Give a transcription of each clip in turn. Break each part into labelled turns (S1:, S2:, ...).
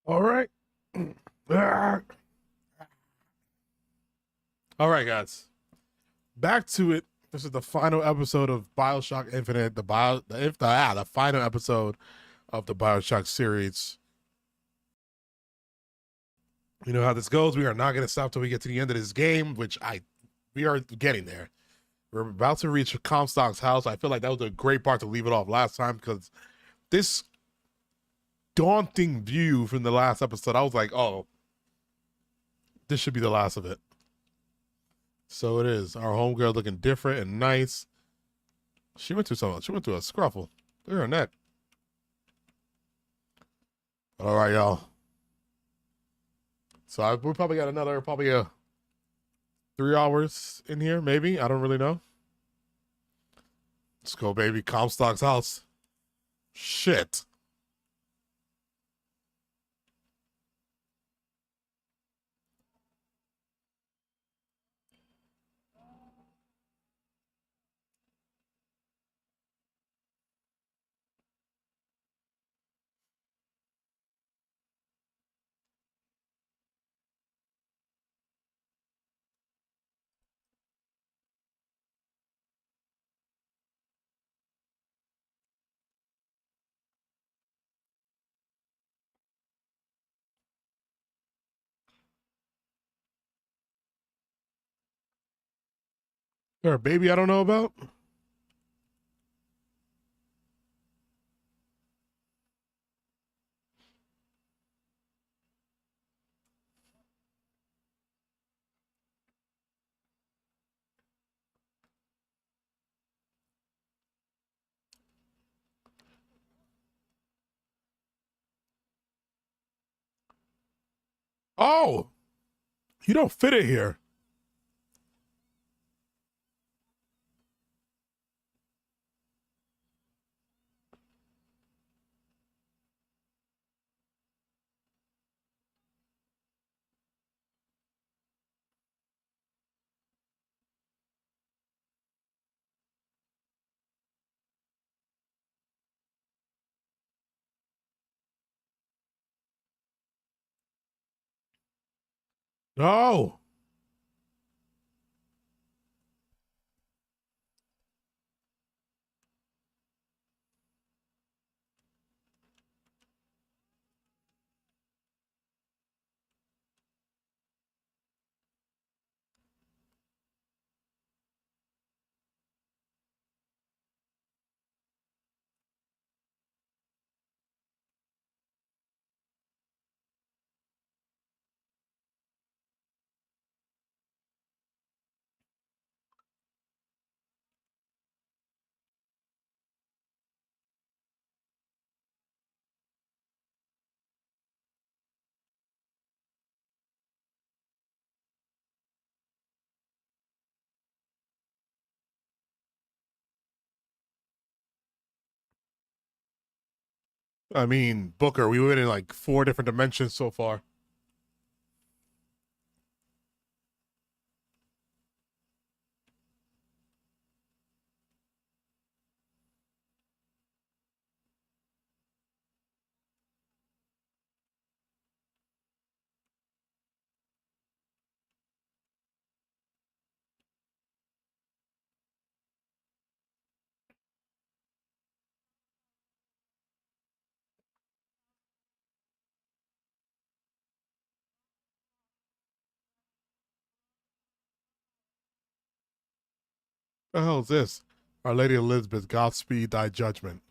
S1: All right. All right, guys. Back to it. This is the final episode of BioShock Infinite, the final episode of the BioShock series. You know how this goes. We are not going to stop till we get to the end of this game, we are getting there. We're about to reach Comstock's house. I feel like that was a great part to leave it off last time because this daunting view from the last episode, I was like, oh, this should be the last of it. So it is. Our homegirl looking different and nice. She went through something. She went through a scruffle. Look at her neck. All right, y'all. So we probably got another probably 3 hours in here, maybe. I don't really know. Let's go, baby. Comstock's house. Shit. There a baby I don't know about? Oh, you don't fit it here. No. I mean, Booker, we went in like 4 different dimensions so far. The hell is this? Our Lady Elizabeth, Godspeed thy judgment.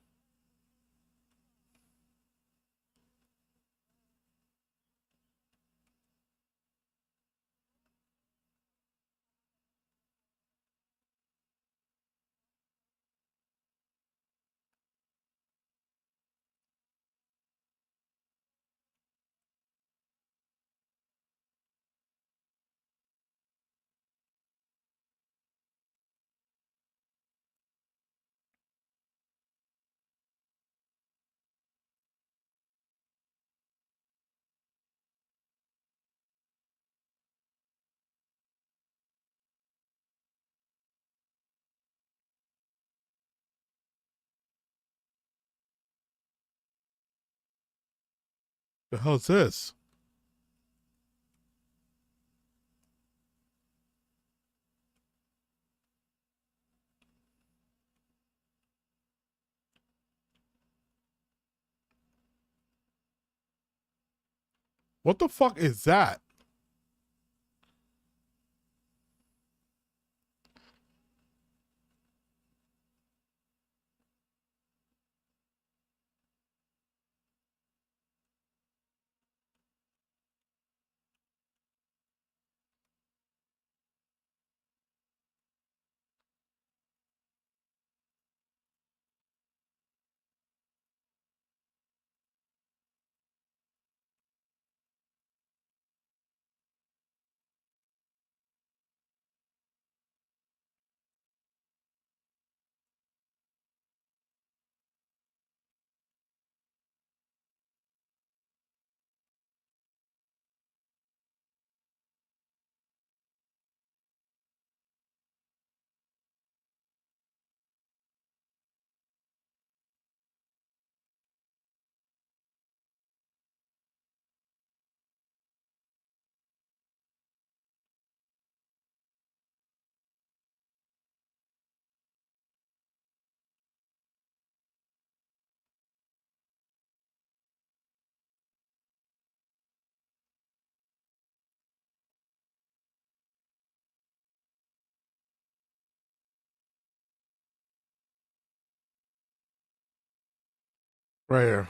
S1: The hell is this? What the fuck is that? Right here.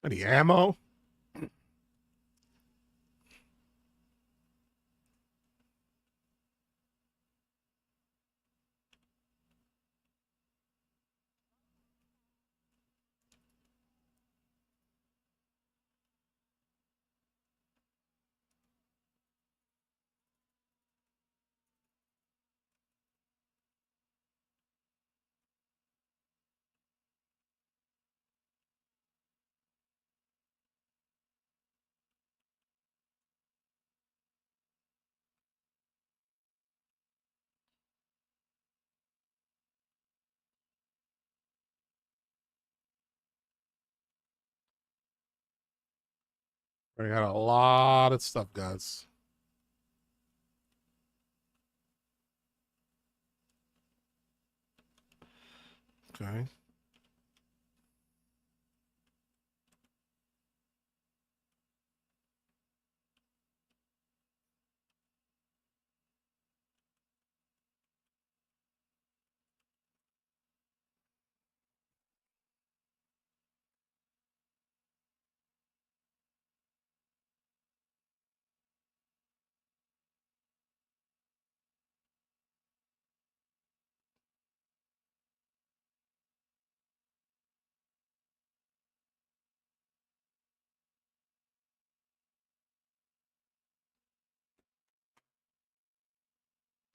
S1: Any ammo? We got a lot of stuff, guys. Okay.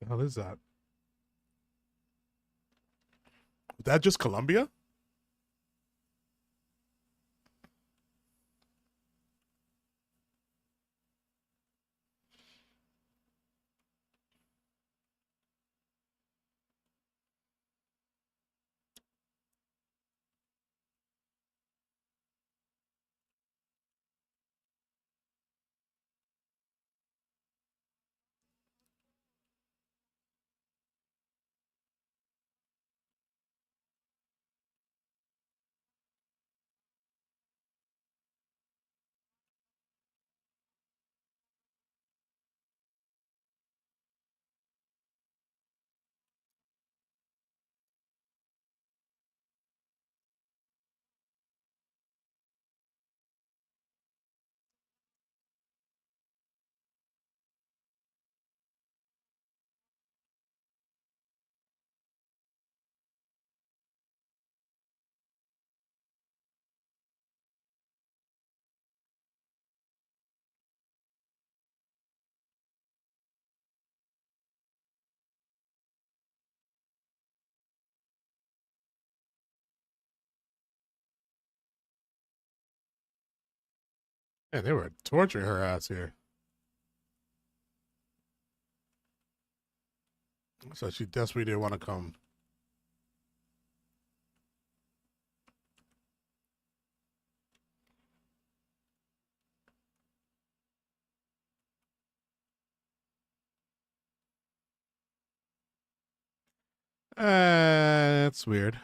S1: The hell is that? Was that just Colombia? Man, they were torturing her ass here. So she desperately didn't want to come. That's weird.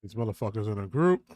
S1: These motherfuckers in a group.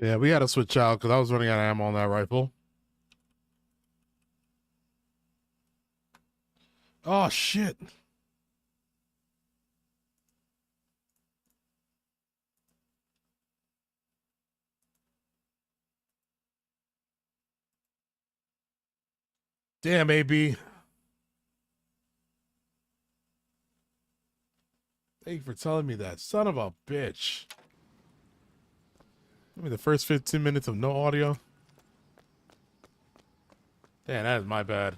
S1: Yeah, we had to switch out because I was running out of ammo on that rifle. Oh shit. Damn, AB. Thank you for telling me that. Son of a bitch. Give me the first 15 minutes of no audio. Damn, that is my bad.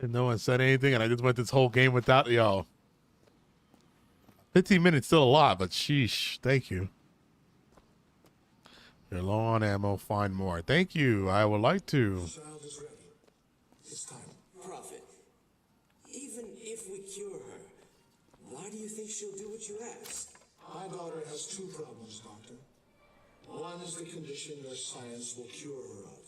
S1: And no one said anything, and I just went this whole game without yo. 15 minutes still a lot, but sheesh. Thank you. You're low on ammo. Find more. Thank you. I would like to.
S2: The child is ready. It's time. Prophet, even if we cure her, why do you think she'll do what you ask?
S3: My daughter has two problems, Doctor.
S2: One is the condition your science will cure her of.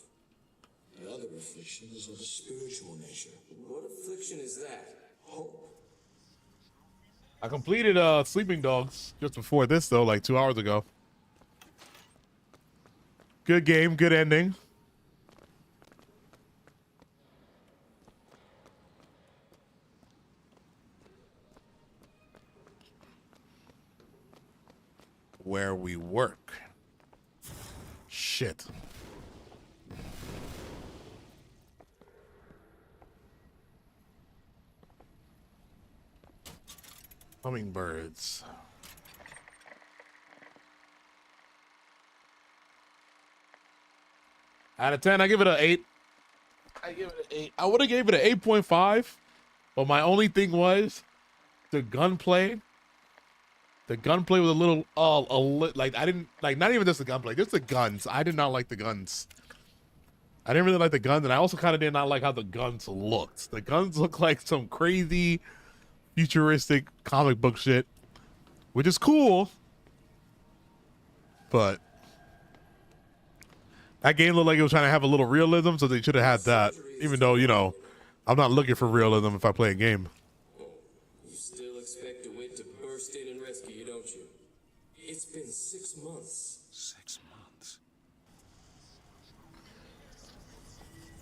S2: The other affliction is of a spiritual nature. What affliction is that? Hope.
S1: I completed Sleeping Dogs just before this though, like 2 hours ago. Good game, good ending. Where we work. Shit. Hummingbirds. Out of 10, I give it an 8. I give it an 8. I would have gave it an 8.5, but my only thing was the gunplay. The gunplay was a little, like I didn't like. Not even just the gunplay, just the guns. I did not like the guns. I didn't really like the guns, and I also kind of did not like how the guns looked. The guns look like some crazy, futuristic comic book shit, which is cool, but that game looked like it was trying to have a little realism, so they should have had that. Even though, you know, I'm not looking for realism if I play a game.
S2: You still expect the wind to burst in and rescue you, don't you? It's been 6 months.
S3: 6 months.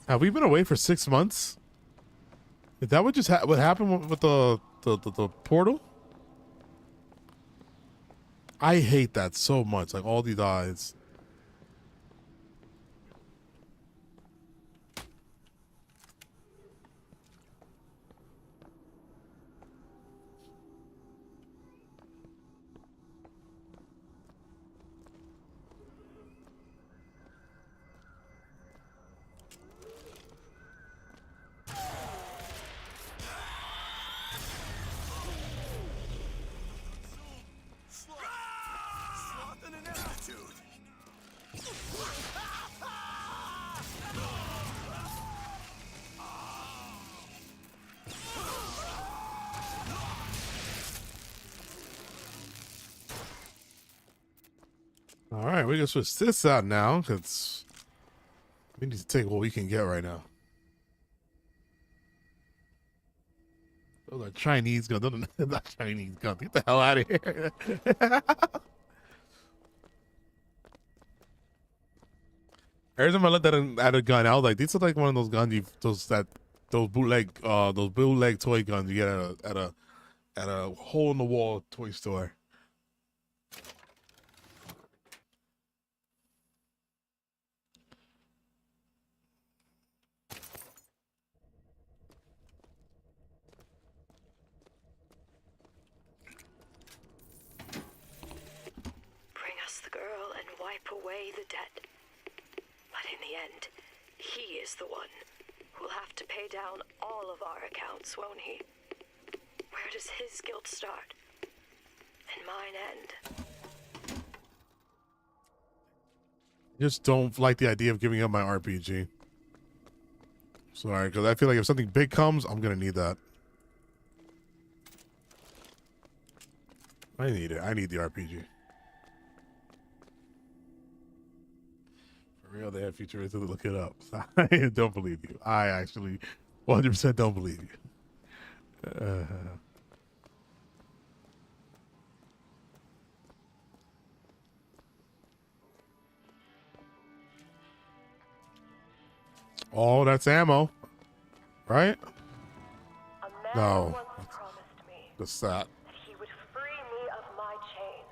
S1: Have we been away for 6 months? Is that what just what happened with the portal? I hate that so much. Like all these eyes. All right, we can switch this out now because we need to take what we can get right now. Those are Chinese guns. Those are not Chinese guns. Get the hell out of here. Every time I looked at a gun, I was like, these are like one of those guns those bootleg toy guns you get at a hole in the wall toy store.
S4: Bring us the girl and wipe away the dead. But in the end, he is the one who'll have to pay down all of our accounts, won't he? Where does his guilt start? And mine end?
S1: Just don't like the idea of giving up my RPG. Sorry, because I feel like if something big comes, I'm gonna need that. I need it. I need the RPG. For real, they have futuristic. Look it up. I don't believe you. I actually 100% don't believe you. Oh, that's ammo, right? No, that's that.
S4: He would free me of my chains.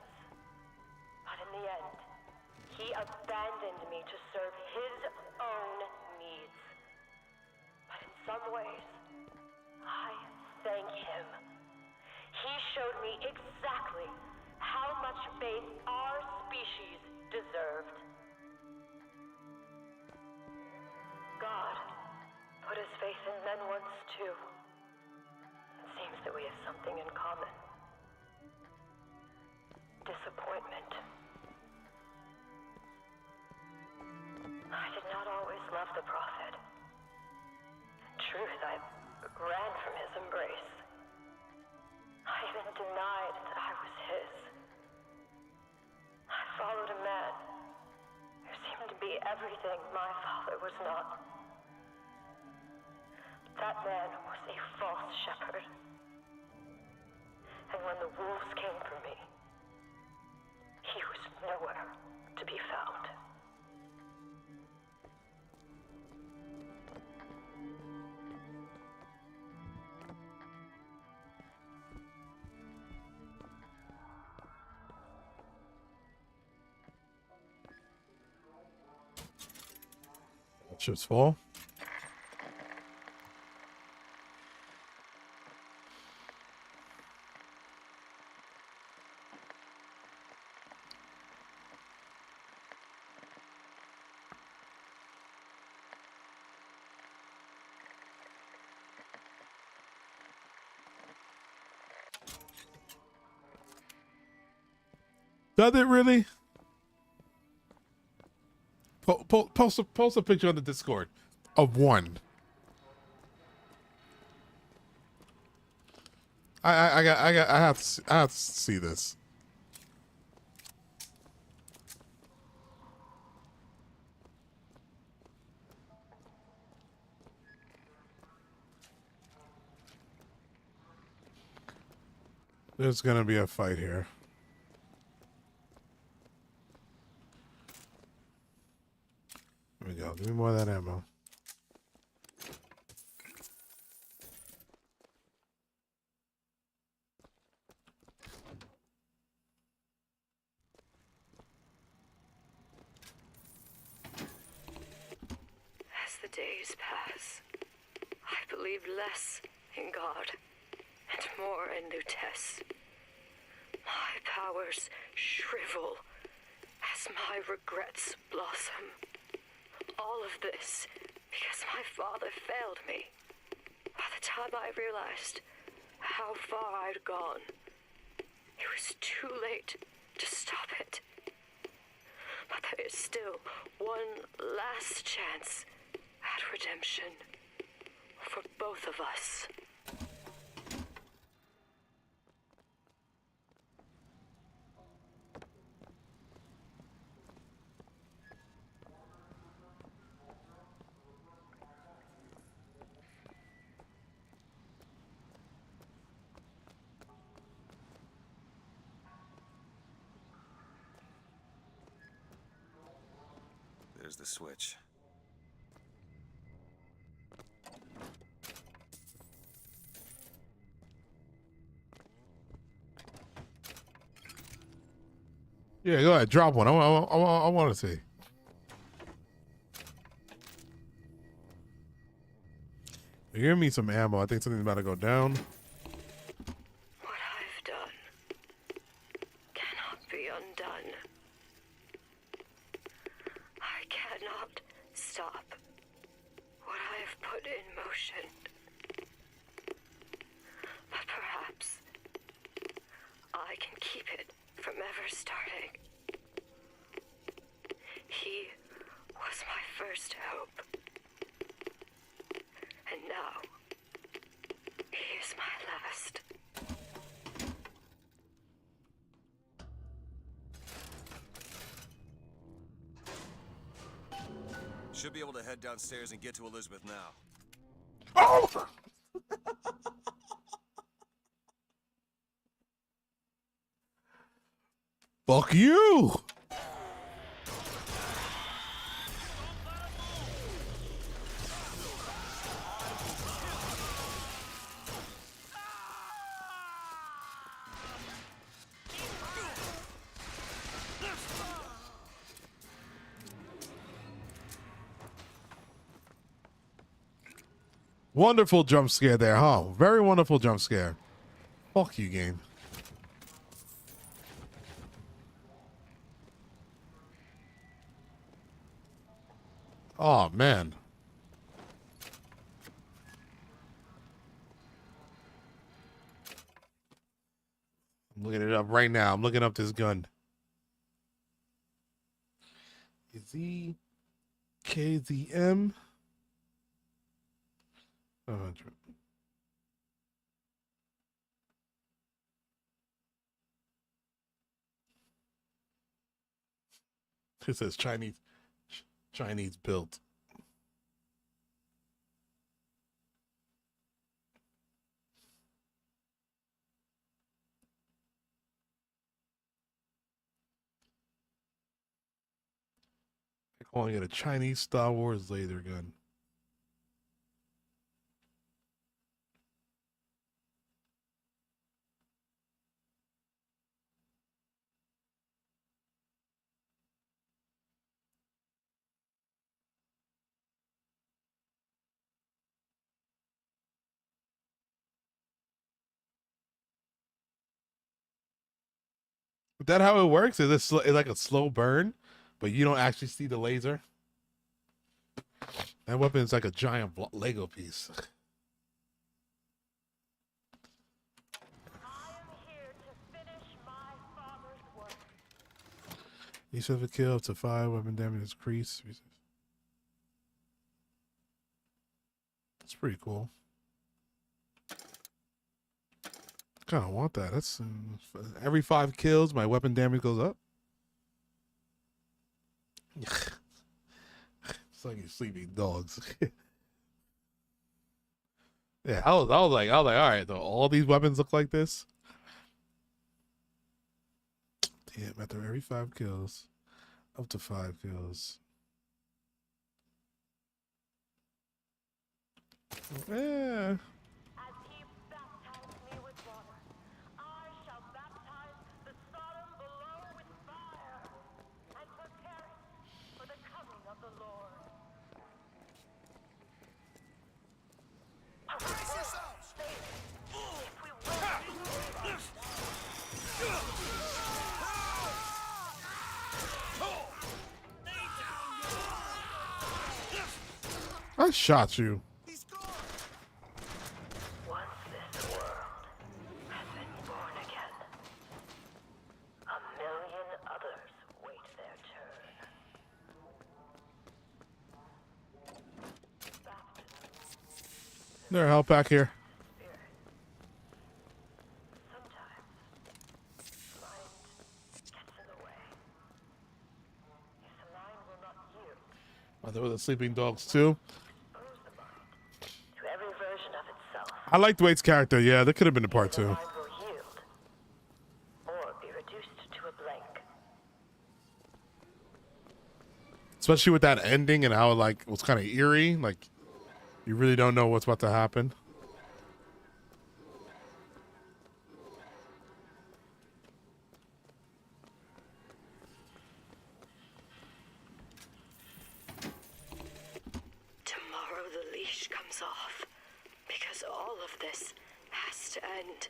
S4: But in the end, he abandoned me to serve his own needs. But in some ways, I thank him. He showed me exactly how much faith our species deserved. God put his faith in men once too. It seems that we have something in common. Disappointment. I did not always love the Prophet. In truth, I ran from his embrace. I even denied that I was his. I followed a man everything my father was not. That man was a false shepherd. And when the wolves came for me, he was nowhere to be found.
S1: Chips fall. Does it really? Post a picture on the Discord of one. I have to see this. There's gonna be a fight here. Here we go. Give me more of that ammo.
S4: As the days pass, I believe less in God and more in new tests. My powers shrivel as my regrets blossom. All of this because my father failed me. By the time I realized how far I'd gone, it was too late to stop it. But there is still one last chance at redemption for both of us.
S3: There's the switch.
S1: Yeah, go ahead. Drop one. I want to see. Give me some ammo. I think something's about to go down.
S4: What I've done cannot be undone. I cannot stop what I have put in motion. But perhaps I can keep it from ever starting. He was my first hope. And now, he is my last.
S3: Should be able to head downstairs and get to Elizabeth now.
S1: Oh! Fuck you! Wonderful jump scare there, huh? Very wonderful jump scare. Fuck you, game. Oh, man. I'm looking it up right now. I'm looking up this gun. Is he KZM? 100. It says Chinese Chinese built. They're calling it a Chinese Star Wars laser gun. Is that how it works? Is it it's like a slow burn, but you don't actually see the laser? That weapon is like a giant Lego piece.
S4: I am here to finish my father's work.
S1: Each of a kill up to 5 weapon damage increase. That's pretty cool. Kind of want that. That's every 5 kills, my weapon damage goes up. It's like you're sleeping dogs. Yeah, I was like, all right, though, all these weapons look like this. Damn, after every 5 kills, up to 5 kills. Yeah.
S4: As he baptized me with water, I shall baptize the Sodom below with fire and prepare it for the coming of the Lord.
S3: Brace yourselves!
S4: If we will,
S1: I shot you.
S3: He's gone!
S4: once this world has been born again, a million others wait their turn. Baptism.
S1: There, help back here.
S4: Spirit. Sometimes mind gets in the way. If the mind will not yield,
S1: Oh, there was a sleeping dogs too.
S4: expose the mind to every version of itself.
S1: I liked Wade's character. Yeah, that could have been a part
S4: The
S1: 2.
S4: mind will yield or be reduced to a blank.
S1: Especially with that ending and how it like was kind of eerie. Like you really don't know what's about to happen.
S5: Tomorrow the leash comes off, because all of this has to end.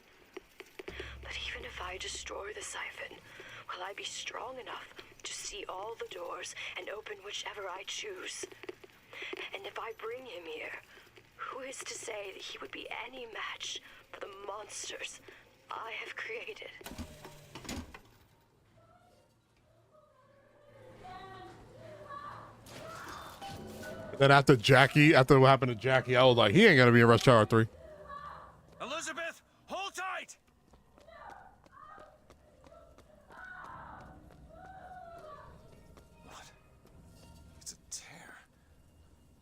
S5: But even if I destroy the siphon, will I be strong enough to see all the doors and open whichever I choose? And if I bring him here, who is to say that he would be any match for the monsters I have created?
S1: Then after what happened to Jackie, I was like, he ain't gonna be in Rush Hour 3.
S3: Elizabeth, hold tight! What? It's a tear.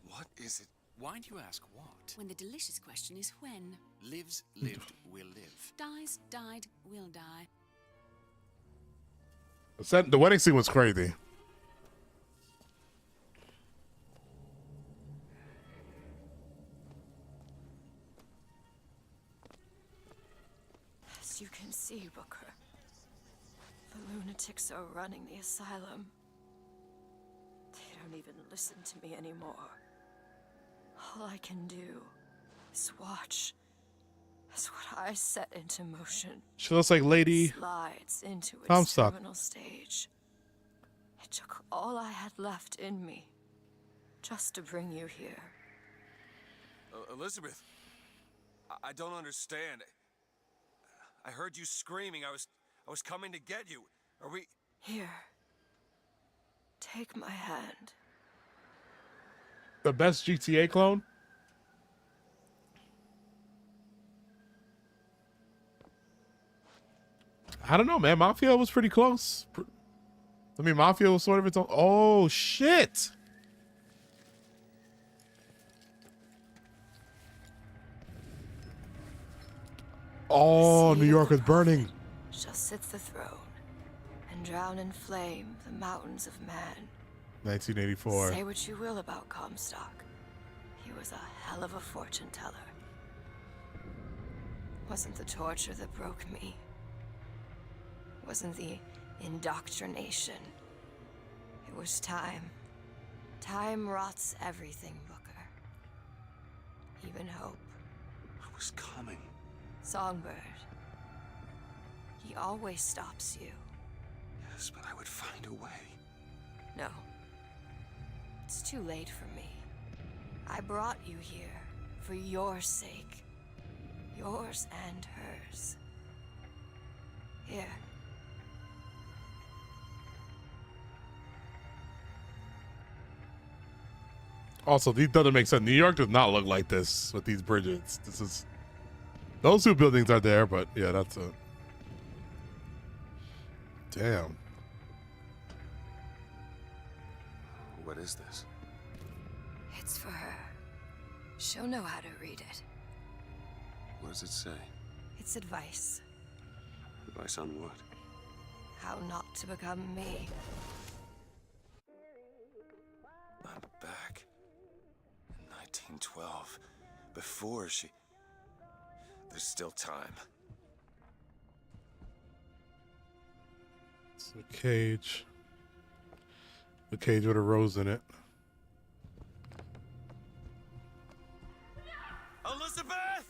S3: What is it?
S6: Why do you ask what?
S7: When the delicious question is when.
S6: Lives, lived, will live.
S7: Dies, died, will die.
S1: The wedding scene was crazy.
S5: As you can see, Booker, the lunatics are running the asylum. They don't even listen to me anymore. All I can do is watch as what I set into motion
S1: She looks like Lady
S5: slides into its
S1: Comstock.
S5: terminal stage. It took all I had left in me just to bring you here.
S3: Elizabeth, I don't understand. I heard you screaming. I was coming to get you. Are we...
S5: Here. Take my hand.
S1: The best GTA clone? I don't know, man. Mafia was pretty close. I mean, Mafia was sort of its own. Oh, shit. Oh,
S5: The
S1: New
S5: seed
S1: York
S5: of the
S1: is burning.
S5: prophet shall sit the throne and drown in flame the mountains of man.
S1: 1984.
S5: Say what you will about Comstock. He was a hell of a fortune teller. Wasn't the torture that broke me. Wasn't the indoctrination. It was time. Time rots everything, Booker. Even hope.
S6: I was coming.
S5: Songbird. He always stops you.
S6: Yes, but I would find a way.
S5: No. It's too late for me. I brought you here for your sake. Yours and hers. Here.
S1: Also, these doesn't make sense. New York does not look like this with these bridges. This is, those two buildings are there, but yeah, that's a, damn.
S6: What is this?
S5: It's for her. She'll know how to read it.
S6: What does it say?
S5: It's advice.
S6: Advice on what?
S5: How not to become me.
S6: I'm back. In 1912. Before she... There's still time.
S1: It's a cage. The cage with a rose in it.
S3: Elizabeth!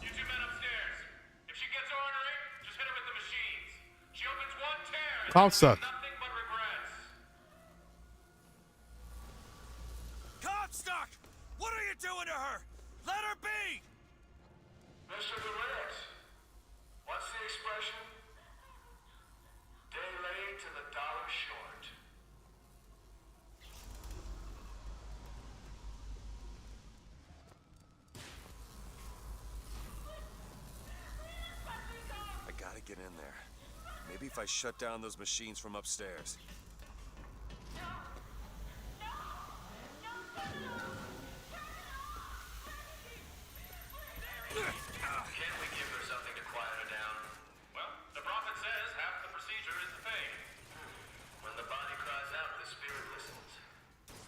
S8: You two men upstairs. If she gets ornery, just hit her with the machines. She opens one tear and
S1: Comstock.
S8: nothing but regrets.
S3: Comstock! What are you doing to her? Let her be!
S8: Mr. Durant, what's the expression? Day late and the dollar short.
S3: I gotta get in there. Maybe if I shut down those machines from upstairs.
S8: Can't we give her something to quiet her down? Well, the prophet says half the procedure is the fame. When the body cries out, the spirit listens.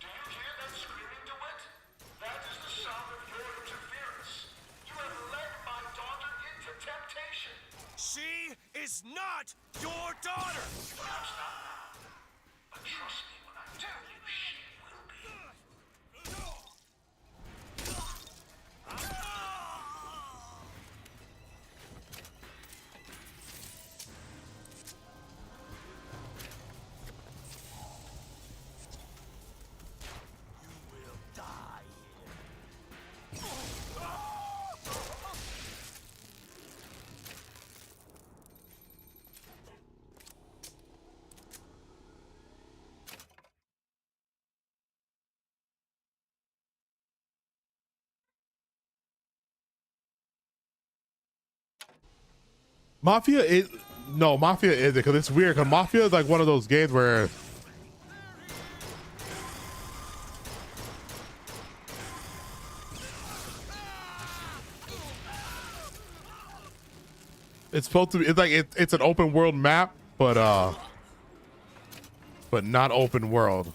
S8: Do you hear that screaming, DeWitt? That is the sound of your interference. You have led my daughter into temptation.
S3: She is not your daughter!
S8: Perhaps not now. But trust me when I tell you she will be.
S1: Mafia is, no, Mafia is it, because it's weird, because Mafia is like one of those games where it's supposed to be, it's like it's an open world map, but not open world.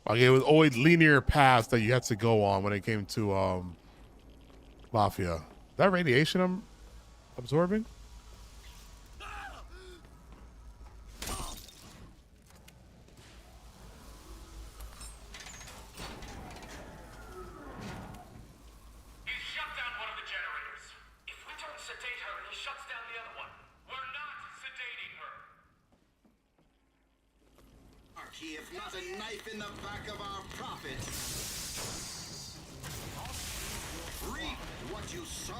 S1: Like it was always linear paths that you had to go on when it came to Mafia. Is that radiation I'm absorbing?
S8: He's shut down one of the generators. If we don't sedate her, he shuts down the other one. We're not sedating her.
S9: If not a knife in the back of our prophet. Reap what you sow.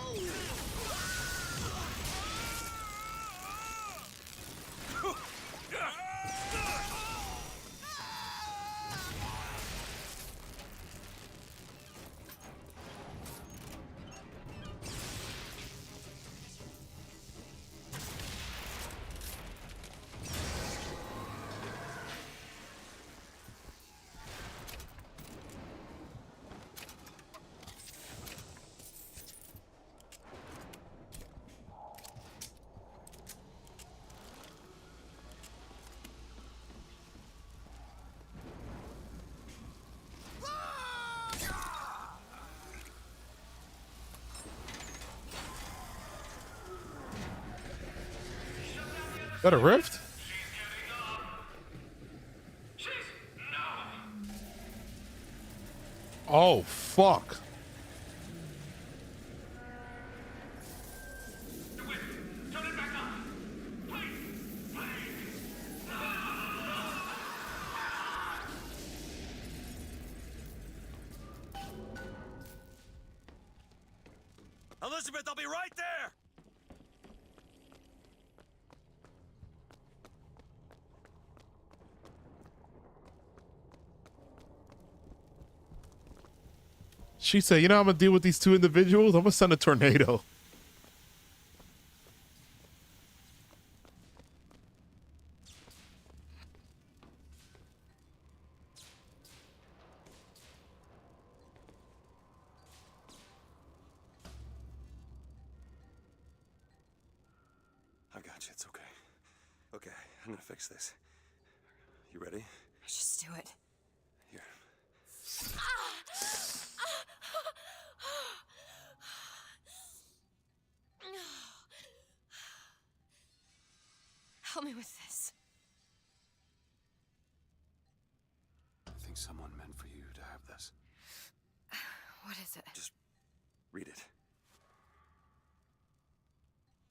S1: that a rift? Oh, fuck.
S3: Elizabeth, I'll be right there!
S1: She said, you know, I'm gonna deal with these two individuals. I'm gonna send a tornado.
S6: I got you. It's okay. Okay, I'm gonna fix this. You ready?
S5: Just do it.
S6: Here.
S5: Help me with this.
S6: I think someone meant for you to have this.
S5: What is it?
S6: Just read it.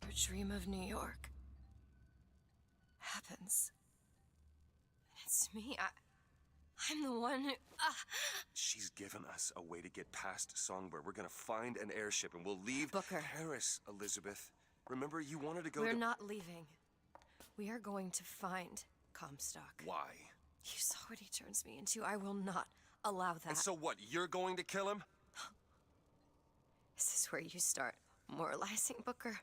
S5: Your dream of New York happens. It's me. I'm the one who...
S6: She's given us a way to get past Songbird. We're gonna find an airship and we'll leave
S5: Booker.
S6: Paris, Elizabeth. Remember, you wanted to go
S5: We're
S6: to...
S5: not leaving. We are going to find Comstock.
S6: Why?
S5: You saw what he turns me into. I will not allow that.
S6: And so what, you're going to kill him?
S5: Is this where you start moralizing, Booker?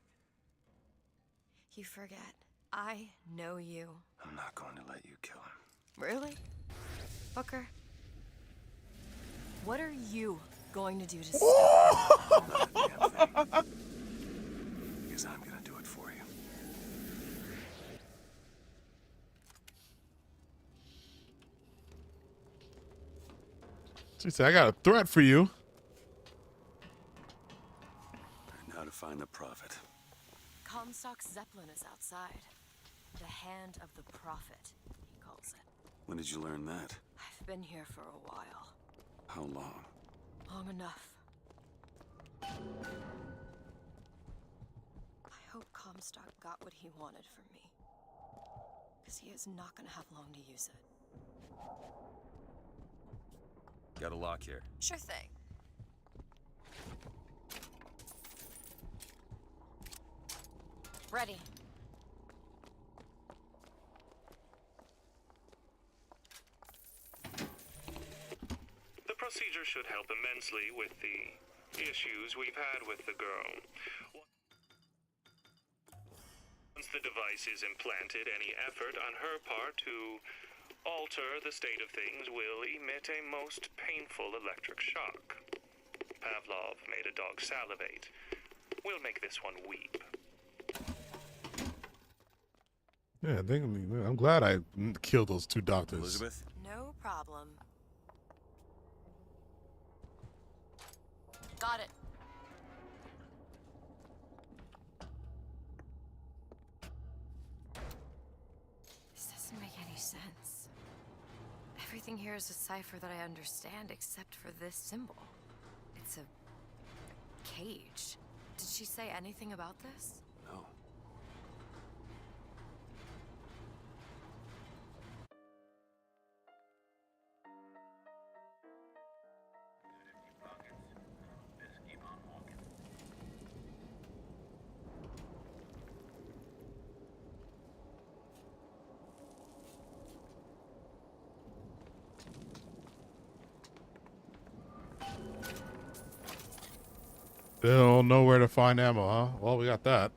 S5: You forget. I know you.
S6: I'm not going to let you kill him.
S5: Really? Booker? What are you going to do to stop him?
S6: Not a damn thing. Because I'm gonna do it for you.
S1: She said, I got a threat for you.
S6: And now to find the prophet.
S5: Comstock's Zeppelin is outside. The hand of the prophet, he calls it.
S6: When did you learn that?
S5: I've been here for a while.
S6: How long?
S5: Long enough. I hope Comstock got what he wanted from me. Because he is not going to have long to use it.
S6: Got a lock here.
S5: Sure thing. Ready.
S8: The procedure should help immensely with the issues we've had with the girl. Once the device is implanted, any effort on her part to alter the state of things will emit a most painful electric shock. Pavlov made a dog salivate. We'll make this one weep.
S1: Yeah, I'm glad I killed those two doctors.
S6: Elizabeth?
S5: No problem. Got it. This doesn't make any sense. Everything here is a cipher that I understand except for this symbol. It's a cage. Did she say anything about this?
S6: No.
S1: They don't know where to find ammo, huh? Well, we got that.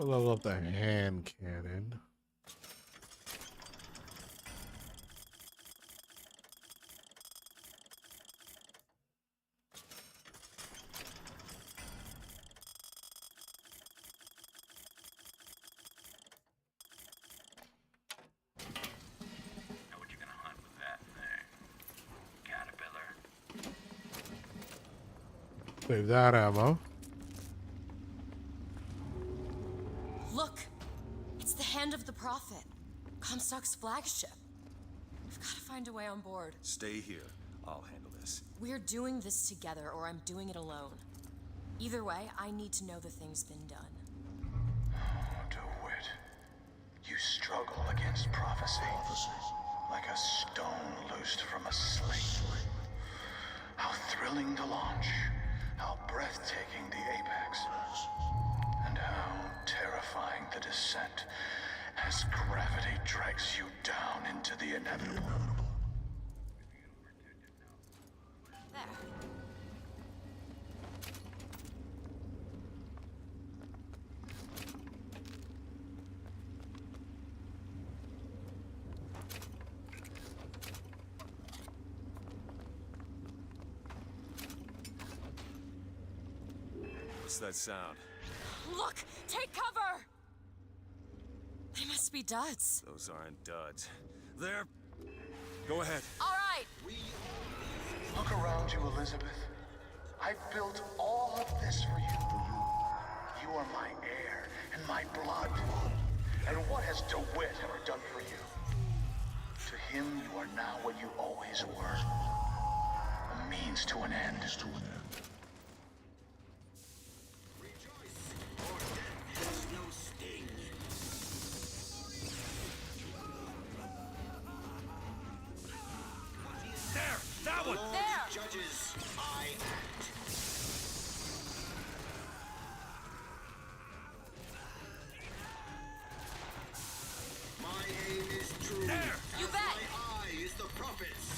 S1: I love the hand cannon.
S8: Know what you're gonna hunt with that thing. Caterpillar.
S1: Save that ammo.
S10: Look! It's the Hand of the Prophet. Comstock's flagship. We've got to find a way on board.
S3: Stay here. I'll handle this.
S10: We're doing this together, or I'm doing it alone. Either way, I need to know the thing's been done.
S11: DeWitt, you struggle against prophecy. Like a stone loosed from a sling. How thrilling the launch. How breathtaking the apex. And how terrifying the descent as gravity drags you down into the inevitable.
S10: There.
S3: What's that sound?
S10: Look! Take cover! They must be duds.
S3: Those aren't duds. They're... Go ahead.
S10: All right!
S11: Look around you, Elizabeth. I built all of this for you. You are my air and my blood. And what has DeWitt ever done for you? To him, you are now what you always were. A means to an end.
S3: There! That one!
S10: There!
S9: Judges, I act. My aim is true.
S3: There!
S10: You
S9: as
S10: bet.
S9: my eye is the prophet's.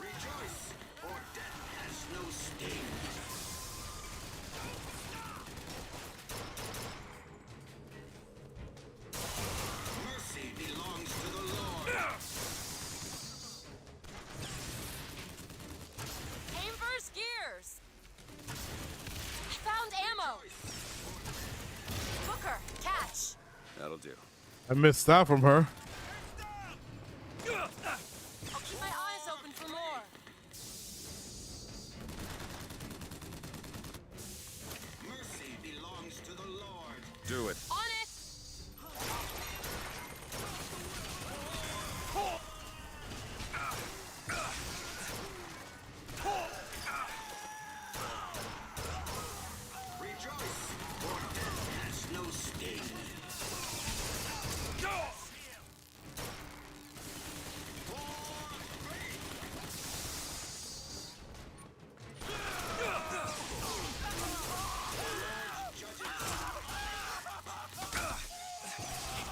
S9: Rejoice, for death has no sting. Mercy belongs to the Lord.
S10: Aim first gears! I found ammo! Booker, catch!
S3: That'll do.
S1: I missed that from her.
S10: I'll keep my eyes open for more.
S9: Mercy belongs to the Lord.
S3: Do it.
S10: On it!
S9: Rejoice, for death has no sting.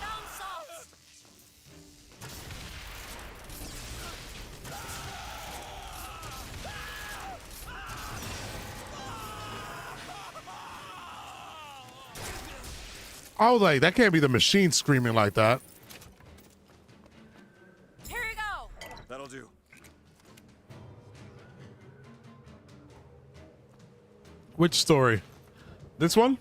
S10: Found salt!
S1: I was like, that can't be the machine screaming like that.
S10: Here you go!
S3: That'll do.
S1: Which story? This one?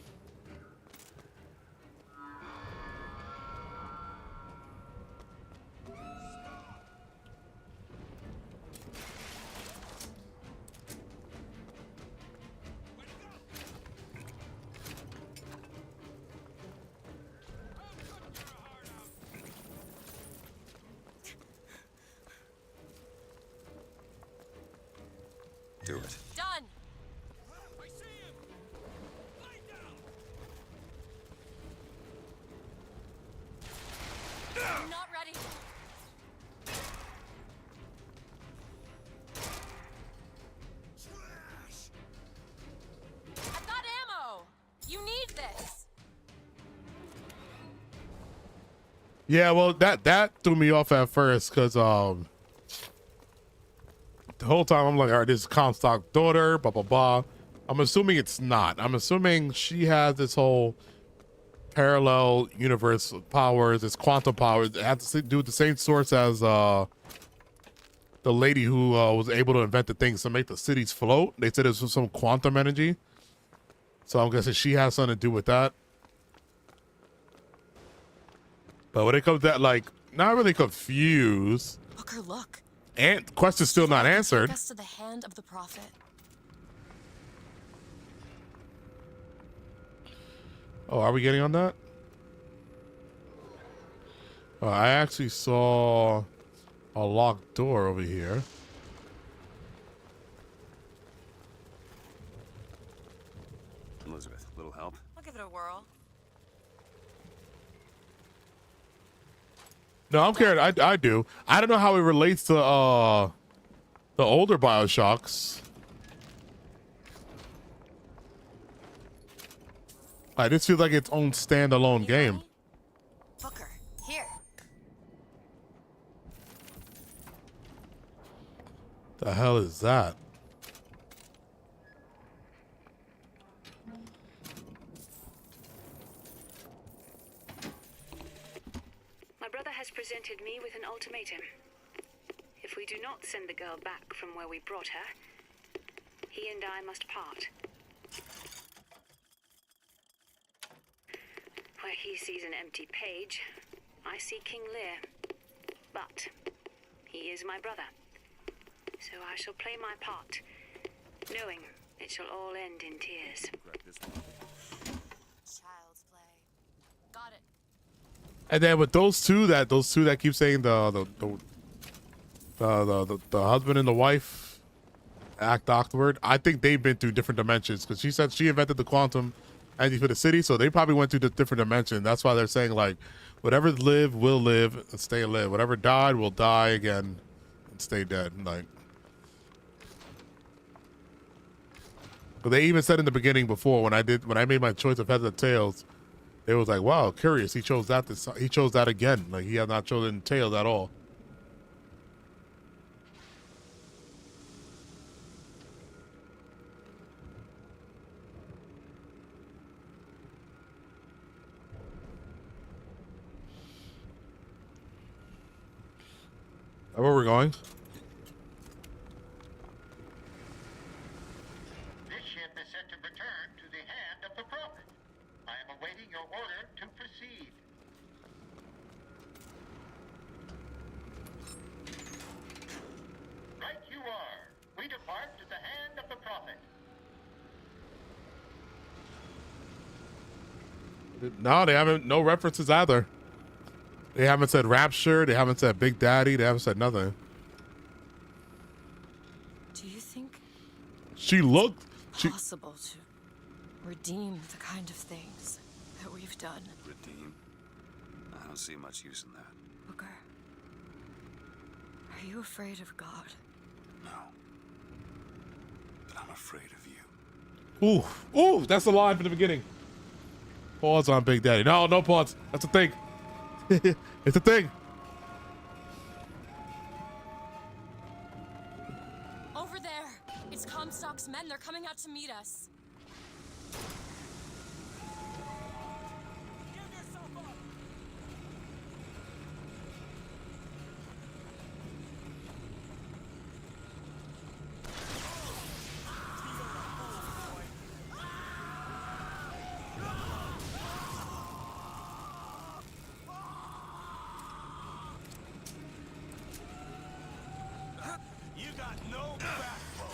S3: Do it.
S10: Done! I'm not ready. I've got ammo! You need this!
S1: Yeah, well, that threw me off at first because the whole time I'm like, all right, this is Comstock's daughter, blah blah blah. I'm assuming it's not. I'm assuming she has this whole parallel universe powers, this quantum powers. It has to do with the same source as the lady who was able to invent the things to make the cities float. They said it was some quantum energy. So I'm guessing she has something to do with that. But when it comes to that, like, not really confused.
S10: Booker, look.
S1: And question's still not answered.
S10: Take us to the hand of the prophet.
S1: Oh, are we getting on that? Oh, I actually saw a locked door over here.
S6: Elizabeth, little help?
S10: I'll give it a whirl.
S1: No, I'm scared. I do. I don't know how it relates to the older BioShocks. Like, this feels like its own standalone game.
S10: Booker, here.
S1: The hell is that?
S12: My brother has presented me with an ultimatum. If we do not send the girl back from where we brought her, he and I must part. Where he sees an empty page, I see King Lear. But he is my brother. So I shall play my part, knowing it shall all end in tears.
S10: Child's play. Got it.
S1: And then with those two that keep saying the husband and the wife act afterward, I think they've been through different dimensions, because she said she invented the quantum energy for the city, so they probably went through the different dimension. That's why they're saying, like, whatever lived will live and stay alive. Whatever died will die again and stay dead. Like, but they even said in the beginning before when I made my choice of heads or tails, they was like, wow, curious, he chose that he chose that again. Like, he had not chosen tails at all. Where we're going?
S11: This ship is set to return to the hand of the prophet. I am awaiting your order to proceed. Right you are. We depart to the hand of the prophet.
S1: No, they haven't. No references either. They haven't said Rapture. They haven't said Big Daddy. They haven't said nothing.
S10: Do you think
S1: She looked.
S10: possible to redeem the kind of things that we've done?
S6: Redeem? I don't see much use in that.
S10: Booker, are you afraid of God?
S6: No. But I'm afraid of you.
S1: Ooh, that's the line from the beginning. Pause on Big Daddy. No pause. That's a thing. It's a thing.
S10: Over there! It's Comstock's men. They're coming out to meet us.
S3: You got no backbone.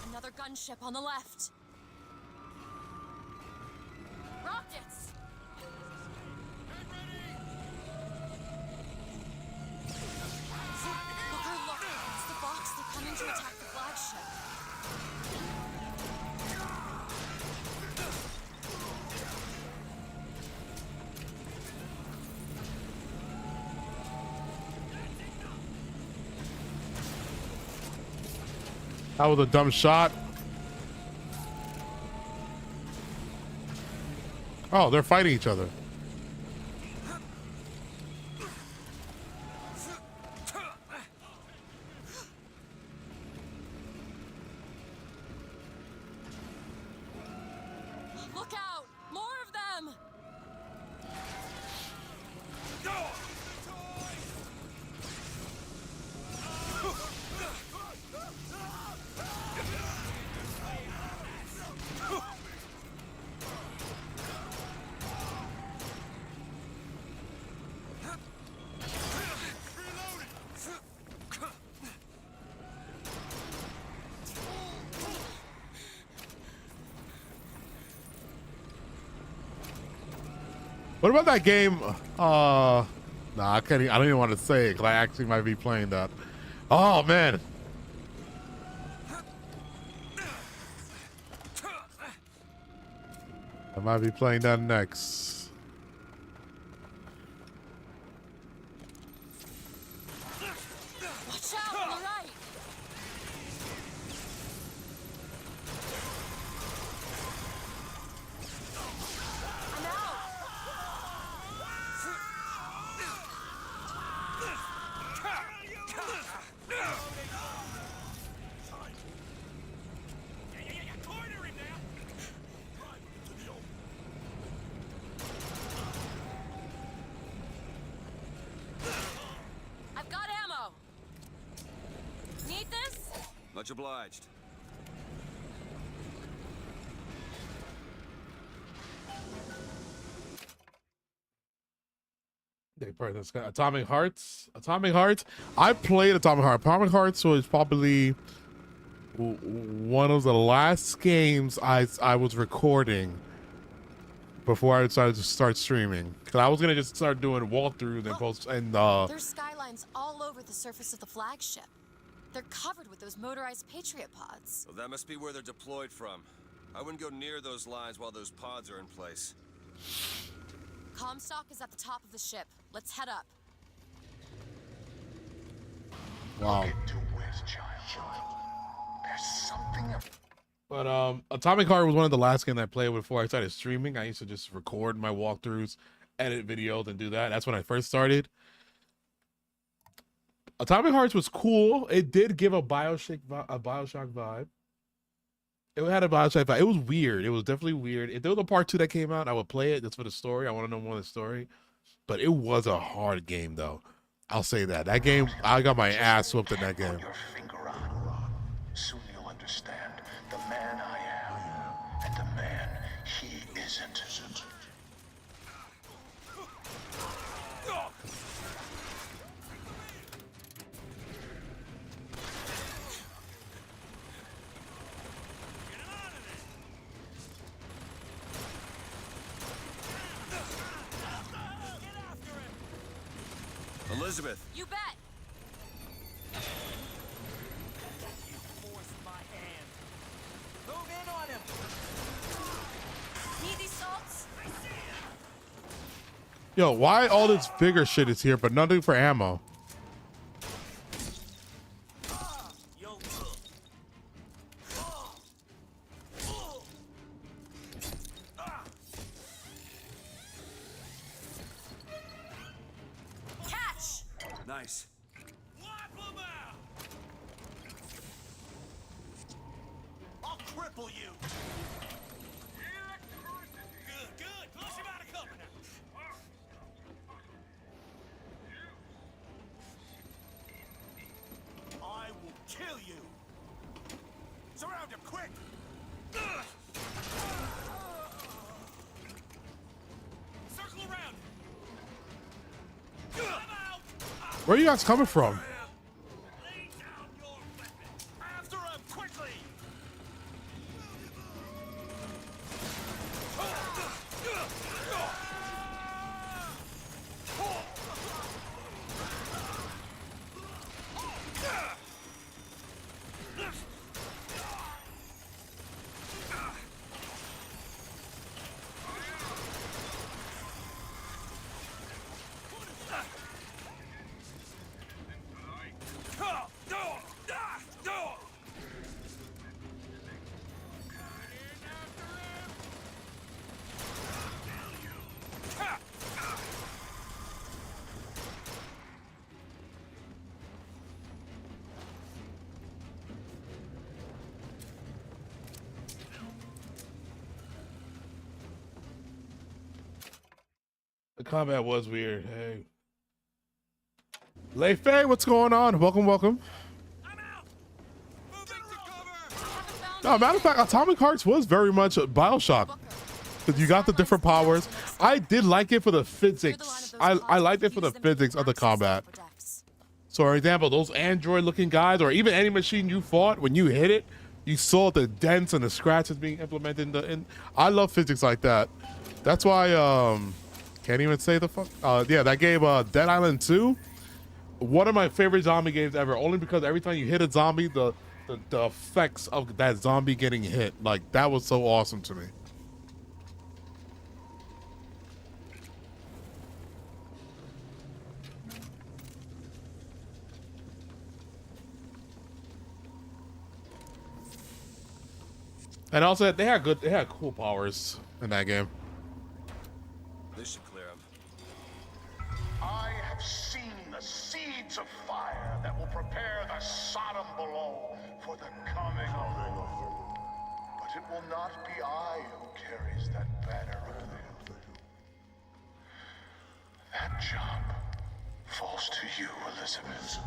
S10: Another gunship on the left. Rockets! Booker, look! It's the box they're coming to attack the flagship.
S1: That was a dumb shot. Oh, they're fighting each other.
S10: Look out! More of them!
S1: What about that game? Nah, I can't. I don't even want to say it because I actually might be playing that. Oh man. I might be playing that next.
S10: Watch out on the right! I'm out! I've got ammo! Need this?
S3: Much obliged.
S1: They probably this guy. Atomic Hearts. Atomic Hearts. I played Atomic Hearts. Atomic Hearts was probably one of the last games I was recording before I decided to start streaming. Cause I was gonna just start doing walkthroughs and posts and
S10: There's skylines all over the surface of the flagship. They're covered with those motorized Patriot pods.
S3: Well, that must be where they're deployed from. I wouldn't go near those lines while those pods are in place.
S10: Comstock is at the top of the ship. Let's head up.
S1: wow.
S11: Get to West, child. There's something.
S1: But Atomic Heart was one of the last games I played before I started streaming. I used to just record my walkthroughs, edit videos, and do that. That's when I first started. Atomic Hearts was cool. It did give a BioShock vibe. It had a BioShock vibe. It was weird. It was definitely weird. If there was a part 2 that came out, I would play it just for the story. I want to know more of the story. But it was a hard game, though. I'll say that. That game, I got my ass whooped in that game.
S11: Your finger on. Soon you'll understand the man I am and the man he isn't.
S3: Elizabeth.
S10: You bet.
S8: You forced my hand. Move in on him.
S10: Need these salts?
S1: Yo, why all this bigger shit is here, but nothing for ammo?
S8: Yo,
S10: Catch!
S3: Nice.
S8: wipe him out. I'll cripple you. Good, good. Plus him out of cover now. I will kill you. Surround him, quick. Circle around. I'm out.
S1: Where are you guys coming from?
S8: Lay down your weapon. After him, quickly.
S1: The combat was weird. Hey. Lei Fei, what's going on? Welcome, welcome. No, matter of fact, Atomic Hearts was very much a BioShock. Because you got the different powers. I did like it for the physics. I liked it for the physics of the combat. So, for example, those android-looking guys, or even any machine you fought, when you hit it, you saw the dents and the scratches being implemented. I love physics like that. That's why, can't even say the fuck. Yeah, that game, Dead Island 2, one of my favorite zombie games ever. Only because every time you hit a zombie, the effects of that zombie getting hit, like, that was so awesome to me. And also, they had cool powers in that game.
S3: This should clear him.
S11: I have seen the seeds of fire that will prepare the Sodom below for the coming of the Lord. But it will not be I who carries that banner up there. That job falls to you, Elizabeth.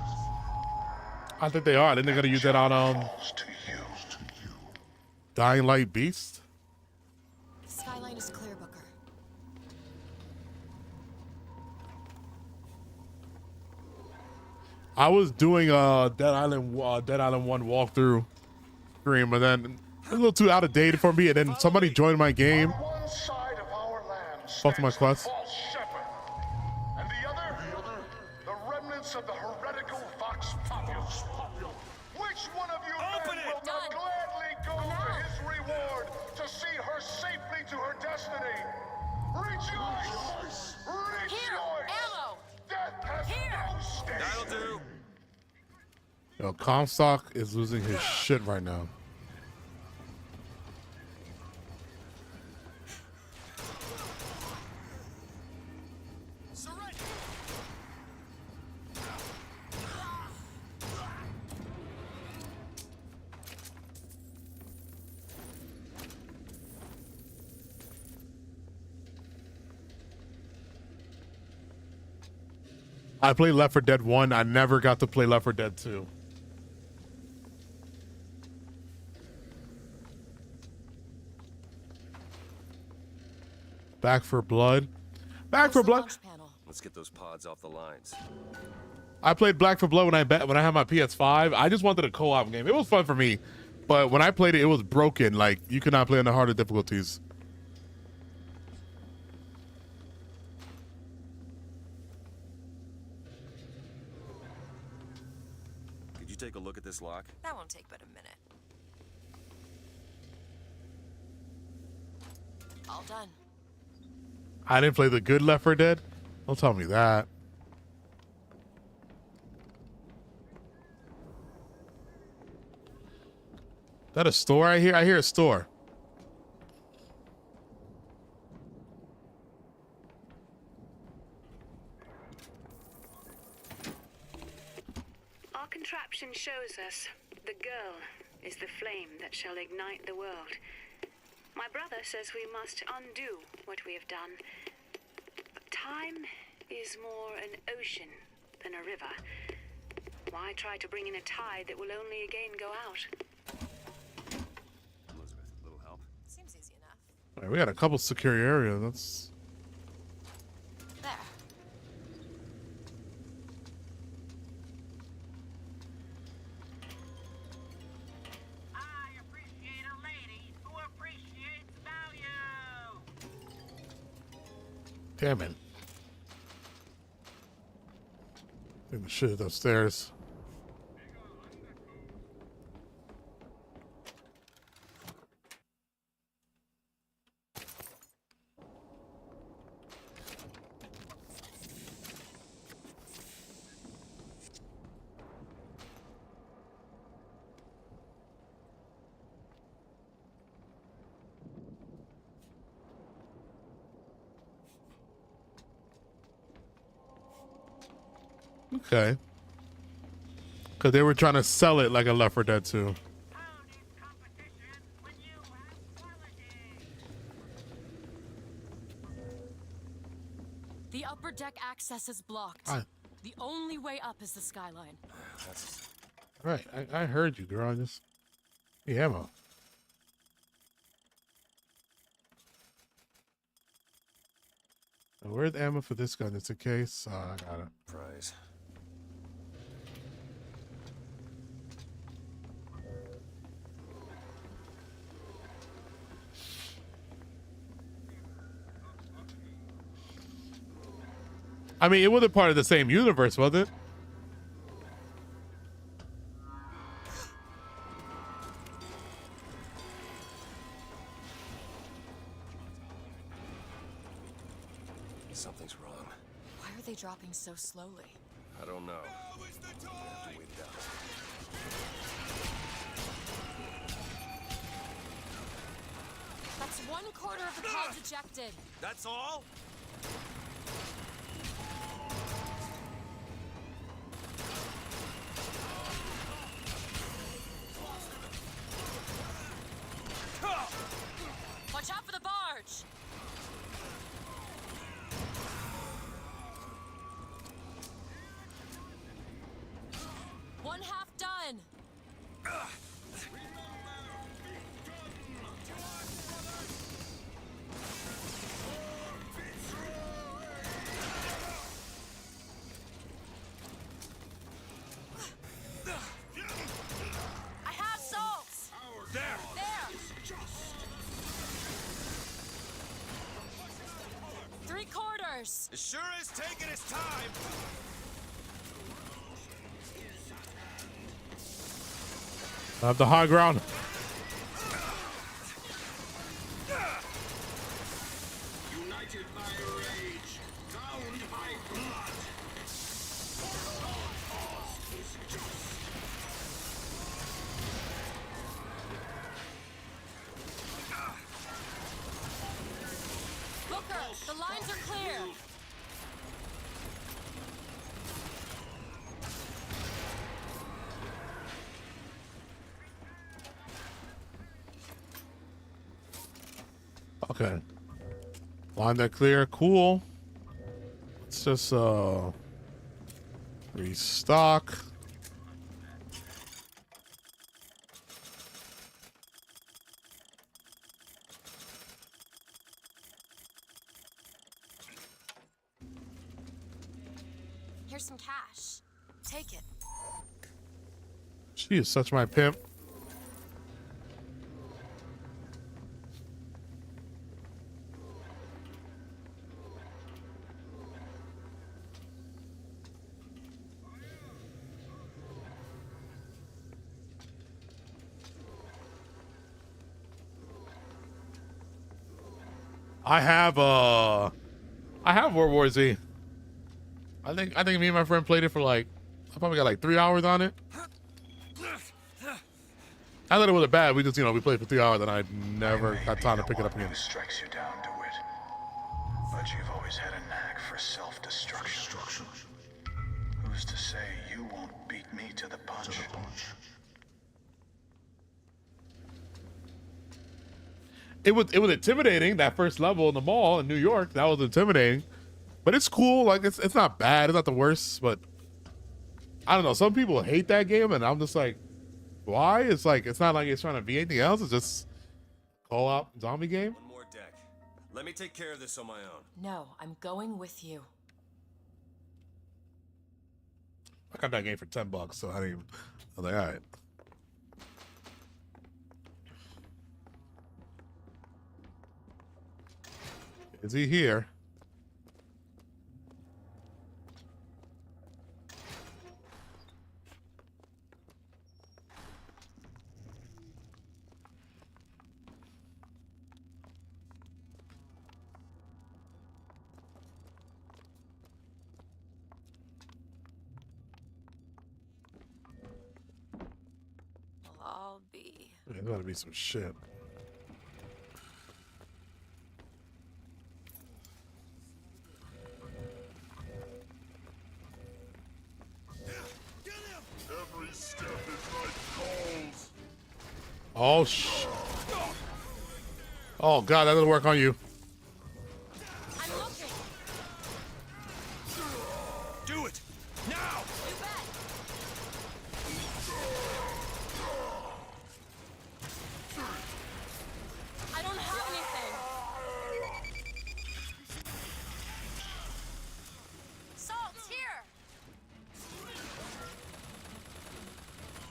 S1: I think they are. I think they're gonna use that on
S11: Falls to you.
S1: Dying Light Beast.
S10: Skyline is clear, Booker.
S1: I was doing Dead Island 1 walkthrough stream, but then it was a little too out of date for me, and then somebody joined my game.
S11: One side of our land
S1: Fucked my quest.
S11: false shepherd, and the other, the remnants of the heretical Vox Populus. Which one of you men will not gladly go to his reward to see her safely to her destiny? Rejoice! Rejoice!
S10: Here, ammo!
S11: Death has no sting!
S3: That'll do.
S1: Yo, Comstock is losing his shit right now. I played Left 4 Dead 1. I never got to play Left 4 Dead 2. Back for Blood. Back for Blood.
S3: Let's get those pods off the lines.
S1: I played Black for Blood when I had my PS5. I just wanted a co-op game. It was fun for me, but when I played it, it was broken. Like, you could not play on the harder difficulties.
S3: Could you take a look at this lock?
S10: That won't take but a minute. All done.
S1: I didn't play the good Left 4 Dead. Don't tell me that. That a store I hear? I hear a store.
S12: Our contraption shows us the girl is the flame that shall ignite the world. My brother says we must undo what we have done. But time is more an ocean than a river. Why try to bring in a tide that will only again go out?
S3: Elizabeth, a little help?
S10: Seems easy enough.
S1: All right, we got a couple secure areas. That's
S10: There.
S8: I appreciate a lady who appreciates value.
S1: damn it. I think the shit is upstairs. Okay. Because they were trying to sell it like a Left 4 Dead 2.
S10: deck access is blocked. The only way up is the skyline.
S1: Right, I heard you, girl. I just the ammo. Where's the ammo for this gun? It's a case. Oh, I got it.
S6: Prize.
S1: I mean, it wasn't part of the same universe, was it?
S6: Something's wrong.
S10: Why are they dropping so slowly?
S6: I don't know. We have to wait it out.
S10: That's 1/4 of the pods ejected.
S3: That's all?
S10: Watch out for the barge! One half done. I have salts. There. 3/4.
S3: It sure is taking its time.
S1: I have the high ground.
S9: United by rage, bound by blood. Our cause is just.
S10: Booker, the lines are clear.
S1: Okay. Line that clear. Cool. Let's just restock.
S10: Here's some cash. Take it.
S1: She is such my pimp. I have World War Z. I think me and my friend played it for like, I probably got like 3 hours on it. I thought it wasn't bad. We just, we played for 3 hours and I never got time to pick it up again.
S11: Who strikes you down to it, but you've always had a knack for self-destruction. Who's to say you won't beat me to the punch?
S1: It was intimidating, that first level in the mall in New York. That was intimidating, but it's cool. Like it's not bad. It's not the worst, but I don't know. Some people hate that game, and I'm just like, why? It's like it's not like it's trying to be anything else. It's just co-op zombie game.
S3: One more deck. Let me take care of this on my own.
S10: No, I'm going with you.
S1: I got that game for $10, so I was like, all right. Is he here?
S10: I'll be.
S1: There's gotta be some shit.
S13: Every step is like gold.
S1: Oh Oh god, that doesn't work on you.
S10: I'm looking.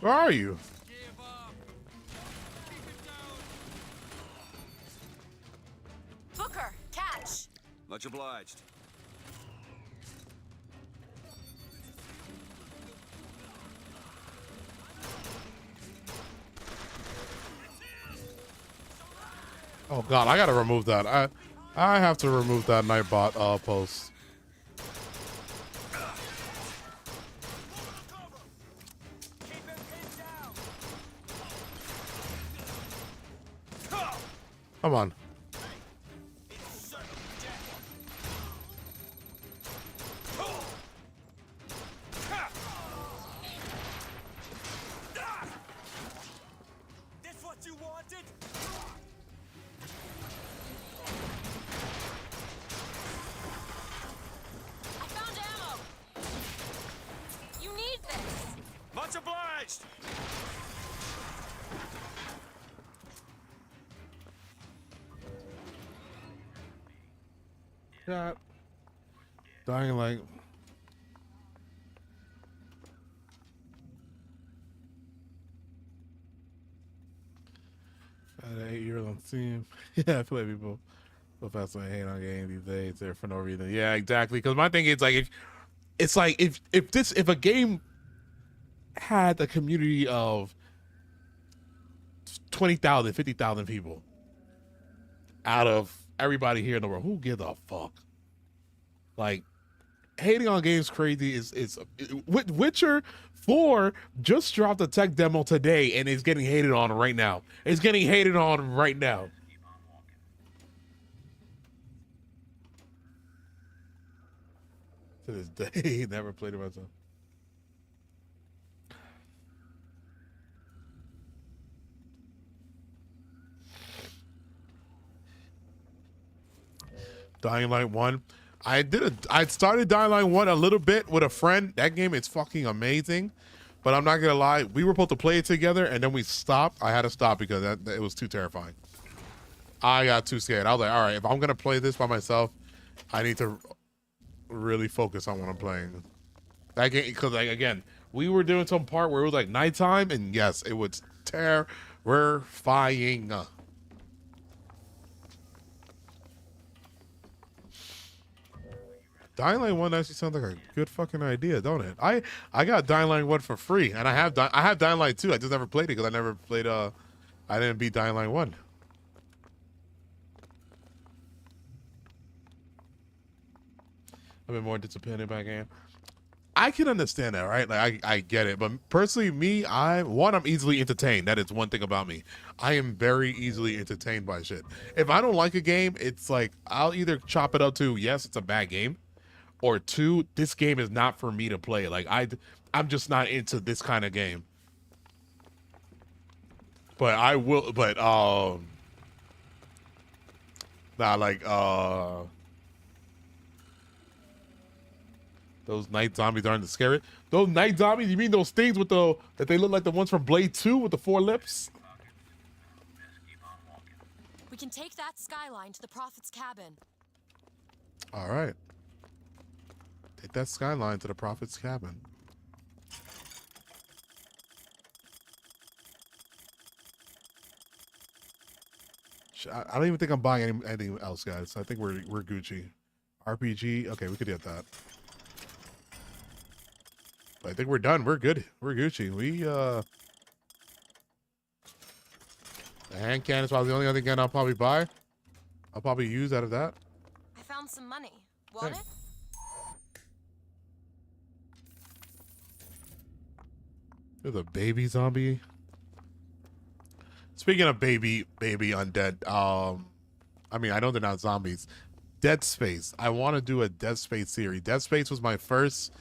S1: Where are you?
S10: Booker, catch!
S3: Much obliged.
S1: Oh god, I gotta remove that. I have to remove that Nightbot post. Come on.
S3: This what you wanted?
S10: I found ammo! You need this!
S3: Much obliged.
S1: Yeah. Dying Light. At 8 years on Steam. Yeah, I feel like people so fast when I hate on games these days. They're for no reason. Yeah, exactly. Because my thing is like, if a game had a community of 20,000, 50,000 people out of everybody here in the world, who gives a fuck? Like, hating on games crazy is Witcher 4 just dropped a tech demo today and it's getting hated on right now. It's getting hated on right now. To this day, never played it myself. Dying Light 1. I started Dying Light 1 a little bit with a friend. That game is fucking amazing. But I'm not gonna lie, we were supposed to play it together and then we stopped. I had to stop because it was too terrifying. I got too scared. I was like, all right, if I'm gonna play this by myself, I need to really focus on what I'm playing. That game, because like again, we were doing some part where it was like nighttime, and yes, it was terrifying. Dying Light 1 actually sounds like a good fucking idea, don't it? I got Dying Light 1 for free, and I have Dying Light 2. I just never played it because I never played I didn't beat Dying Light 1. I've been more disappointed by a game. I can understand that, right? Like I get it, but personally, me, I'm easily entertained. That is one thing about me. I am very easily entertained by shit. If I don't like a game, it's like I'll either chop it up to yes, it's a bad game, or two, this game is not for me to play. Like I'm just not into this kind of game. But I will. But nah, like those night zombies aren't scary. Those night zombies, you mean those things with that they look like the ones from Blade 2 with the 4 lips?
S10: We can take that skyline to the Prophet's cabin.
S1: All right. Take that skyline to the Prophet's cabin. I don't even think I'm buying anything else, guys. I think we're Gucci. RPG, okay, we could get that. I think we're done. We're good. We're Gucci. The hand cannon is probably the only other gun I'll probably buy. I'll probably use out of that.
S10: I found some money. Want it?
S1: There's a baby zombie. Speaking of baby undead, I mean, I know they're not zombies. Dead Space. I want to do a Dead Space series. Dead Space was my first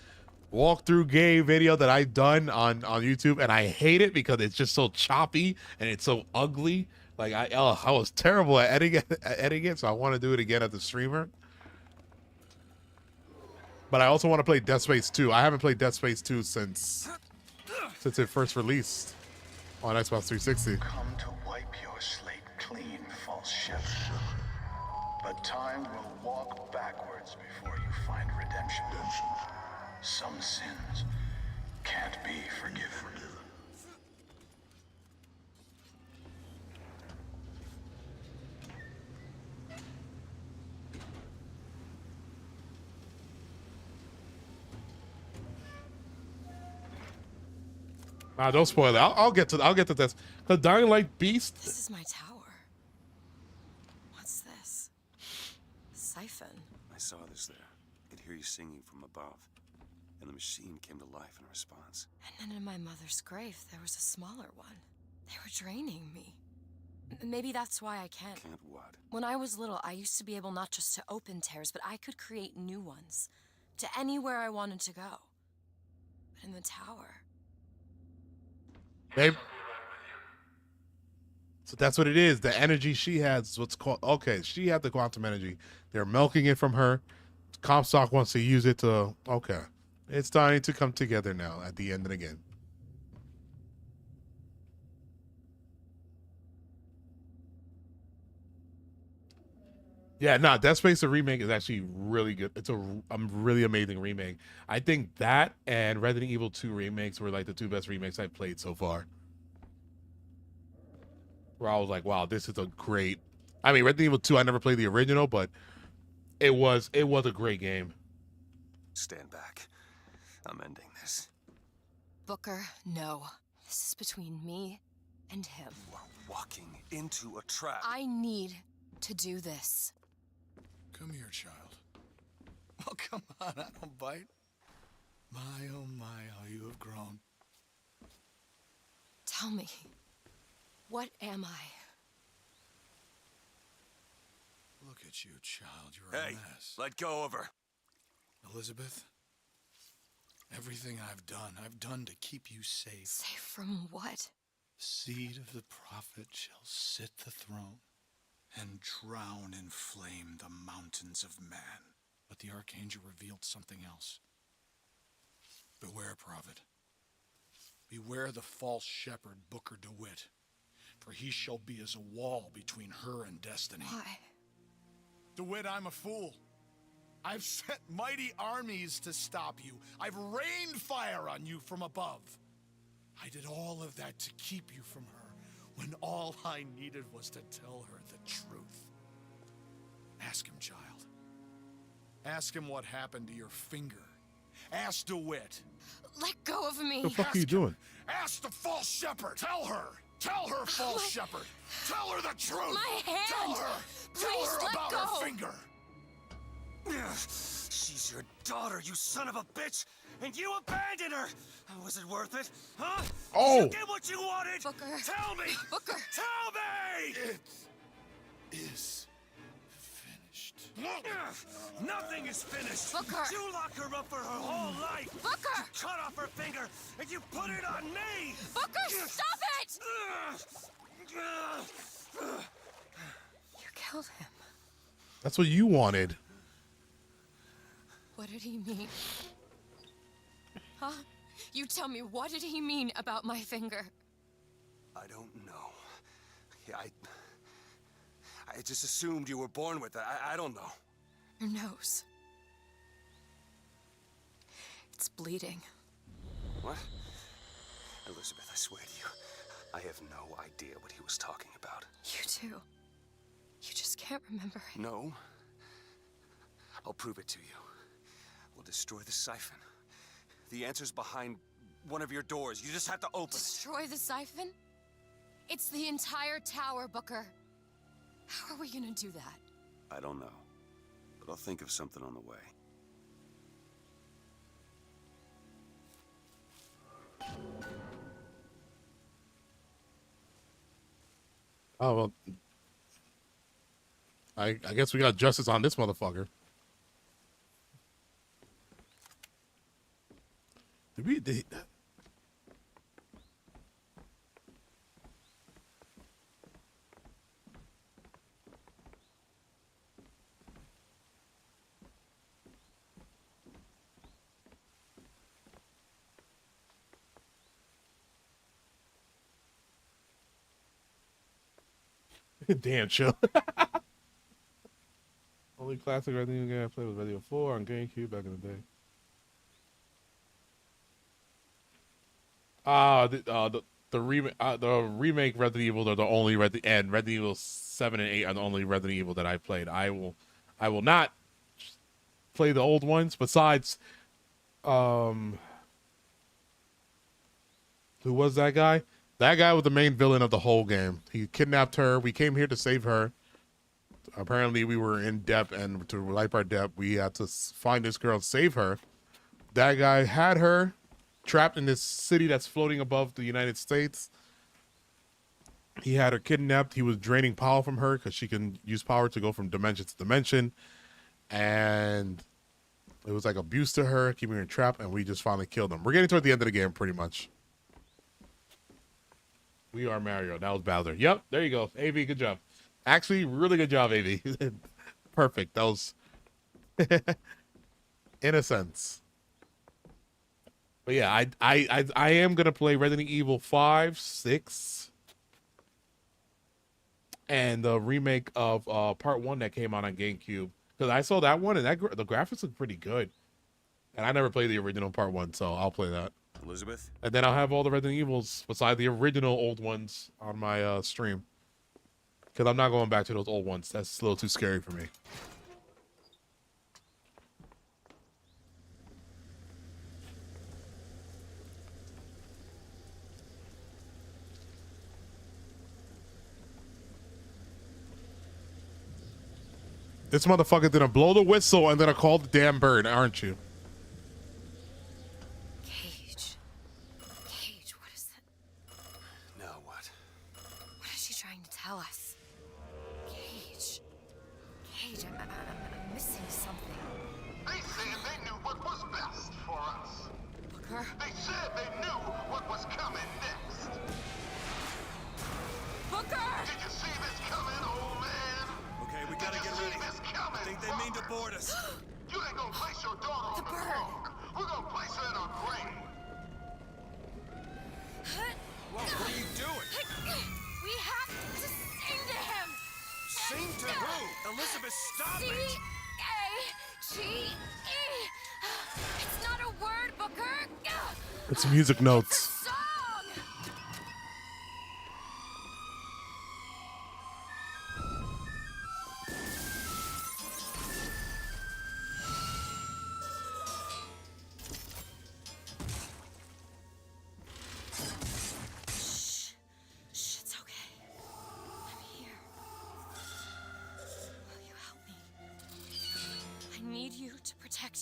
S1: walkthrough game video that I've done on YouTube, and I hate it because it's just so choppy and it's so ugly. Like I was terrible at editing it, so I want to do it again as a streamer. But I also want to play Dead Space 2. I haven't played Dead Space 2 since it first released on Xbox 360.
S11: Come to wipe your slate clean, false shepherd. But time will walk backwards before you find redemption. Some sins can't be forgiven.
S1: Don't spoil it. I'll get to this. The Dying Light Beast.
S10: This is my tower. What's this? Siphon.
S6: I saw this there. I could hear you singing from above. And the machine came to life in response.
S10: And then in my mother's grave, there was a smaller one. They were draining me. Maybe that's why I can't.
S6: Can't what?
S10: When I was little, I used to be able not just to open tears, but I could create new ones. To anywhere I wanted to go. But in the tower...
S1: Babe. So that's what it is. The energy she has is what's called... Okay, she had the quantum energy. They're milking it from her. Comstock wants to use it to... Okay. It's starting to come together now at the end and again. Yeah, no, Dead Space the remake is actually really good. It's a really amazing remake. I think that and Resident Evil 2 remakes were like the two best remakes I've played so far. Where I was like, wow, this is a great... I mean, Resident Evil 2, I never played the original, but it was a great game.
S6: Stand back. I'm ending this.
S10: Booker, no. This is between me and him.
S6: You are walking into a trap.
S10: I need to do this.
S14: Come here, child. Oh, come on, I don't bite. My, oh my, how you have grown.
S10: Tell me, what am I?
S14: Look at you, child, you're a mess.
S6: Let go of her.
S14: Elizabeth, everything I've done to keep you safe.
S10: Safe from what?
S14: The seed of the prophet shall sit the throne and drown in flame the mountains of man. But the archangel revealed something else. Beware, prophet. Beware the false shepherd, Booker DeWitt, for he shall be as a wall between her and destiny.
S10: Why?
S14: DeWitt, I'm a fool. I've sent mighty armies to stop you. I've rained fire on you from above. I did all of that to keep you from her, when all I needed was to tell her the truth. Ask him, child. Ask him what happened to your finger. Ask DeWitt.
S10: Let go of me.
S1: What the fuck are you doing?
S14: Ask the false shepherd. Tell her. Tell her, false shepherd. Tell her the truth.
S10: My hand.
S14: Tell her. Tell
S10: Please
S14: her
S10: let
S14: about
S10: go.
S14: her finger.
S6: She's your daughter, you son of a bitch! And you abandoned her! Was it worth it? Huh?
S1: Oh!
S6: Did you get what you wanted?
S10: Booker.
S6: Tell me!
S10: Booker!
S6: Tell me!
S14: It is finished.
S6: Nothing is finished!
S10: Booker!
S6: You locked her up for her whole life!
S10: Booker!
S6: You cut off her finger, and you put it on me!
S10: Booker, stop it! You killed him.
S1: That's what you wanted.
S10: What did he mean? Huh? You tell me, what did he mean about my finger?
S6: I don't know. Yeah, I just assumed you were born with it. I don't know.
S10: Your nose. It's bleeding.
S6: What? Elizabeth, I swear to you, I have no idea what he was talking about.
S10: You too. You just can't remember it.
S6: No. I'll prove it to you. We'll destroy the siphon. The answer's behind one of your doors. You just have to open it.
S10: Destroy the siphon? It's the entire tower, Booker. How are we gonna do that?
S6: I don't know. But I'll think of something on the way.
S1: Oh, well. I guess we got justice on this motherfucker. Did Damn, chill. Only classic Resident Evil game I played was Resident Evil 4 on GameCube back in the day. The remake Resident Evil are the only Resident Evil 7 and 8 are the only Resident Evil that I played. I will not play the old ones. Besides, Who was that guy? That guy was the main villain of the whole game. He kidnapped her. We came here to save her. Apparently, we were in debt, and to wipe our debt, we had to find this girl and save her. That guy had her trapped in this city that's floating above the United States. He had her kidnapped. He was draining power from her because she can use power to go from dimension to dimension. And it was like abuse to her, keeping her trapped, and we just finally killed him. We're getting toward the end of the game, pretty much. We are Mario. That was Bowser. Yep, there you go. AV, good job. Actually, really good job, AV. Perfect. That was in a sense. But yeah, I am gonna play Resident Evil 5, 6, and the remake of Part 1 that came out on GameCube. Because I saw that one, and the graphics look pretty good. And I never played the original Part 1, so I'll play that.
S6: Elizabeth?
S1: And then I'll have all the Resident Evils besides the original old ones on my stream. Because I'm not going back to those old ones. That's a little too scary for me. This motherfucker didn't blow the whistle and then I called the damn bird, aren't you?
S10: Cage. Cage, what is that?
S6: Now what?
S10: What is she trying to tell us? Cage. Cage, I'm missing something.
S13: They said they knew what was best for us.
S10: Booker?
S13: They said they knew what was coming next.
S10: Booker!
S13: Did you see this coming, old man?
S6: Okay, we gotta get ready. I think they mean to board us.
S13: You ain't gonna place your daughter on the throne. We're gonna place her in her grave.
S6: Whoa, what are you doing?
S10: We have to sing to him!
S6: Sing to who? Elizabeth, stop it!
S10: C-A-G-E! It's not a word, Booker!
S1: It's music notes.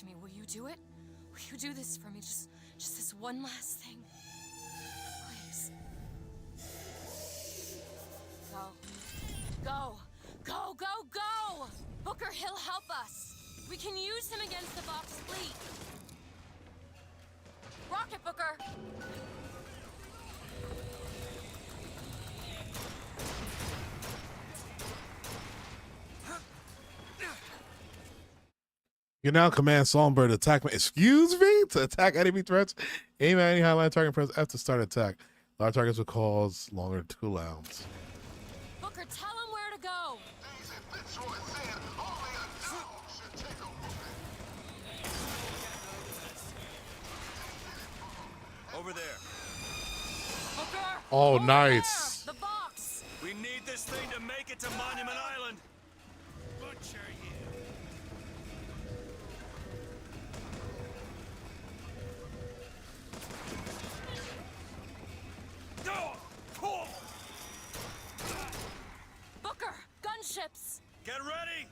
S10: Me, will you do it? Will you do this for me? Just this one last thing. Please. Go. Go, go, go! Booker, he'll help us. We can use him against the Vox fleet. Rocket, Booker!
S1: You now command Songbird to attack me. Excuse me? To attack enemy threats? Aim at any highline target, press F to start attack. Large targets will cause longer cooldowns.
S10: Booker, tell him where to go.
S6: Over there.
S10: Booker!
S1: Oh, nice.
S10: The box!
S6: We need this thing to make it to Monument Island. Butcher you.
S10: Booker, gunships!
S6: Get ready!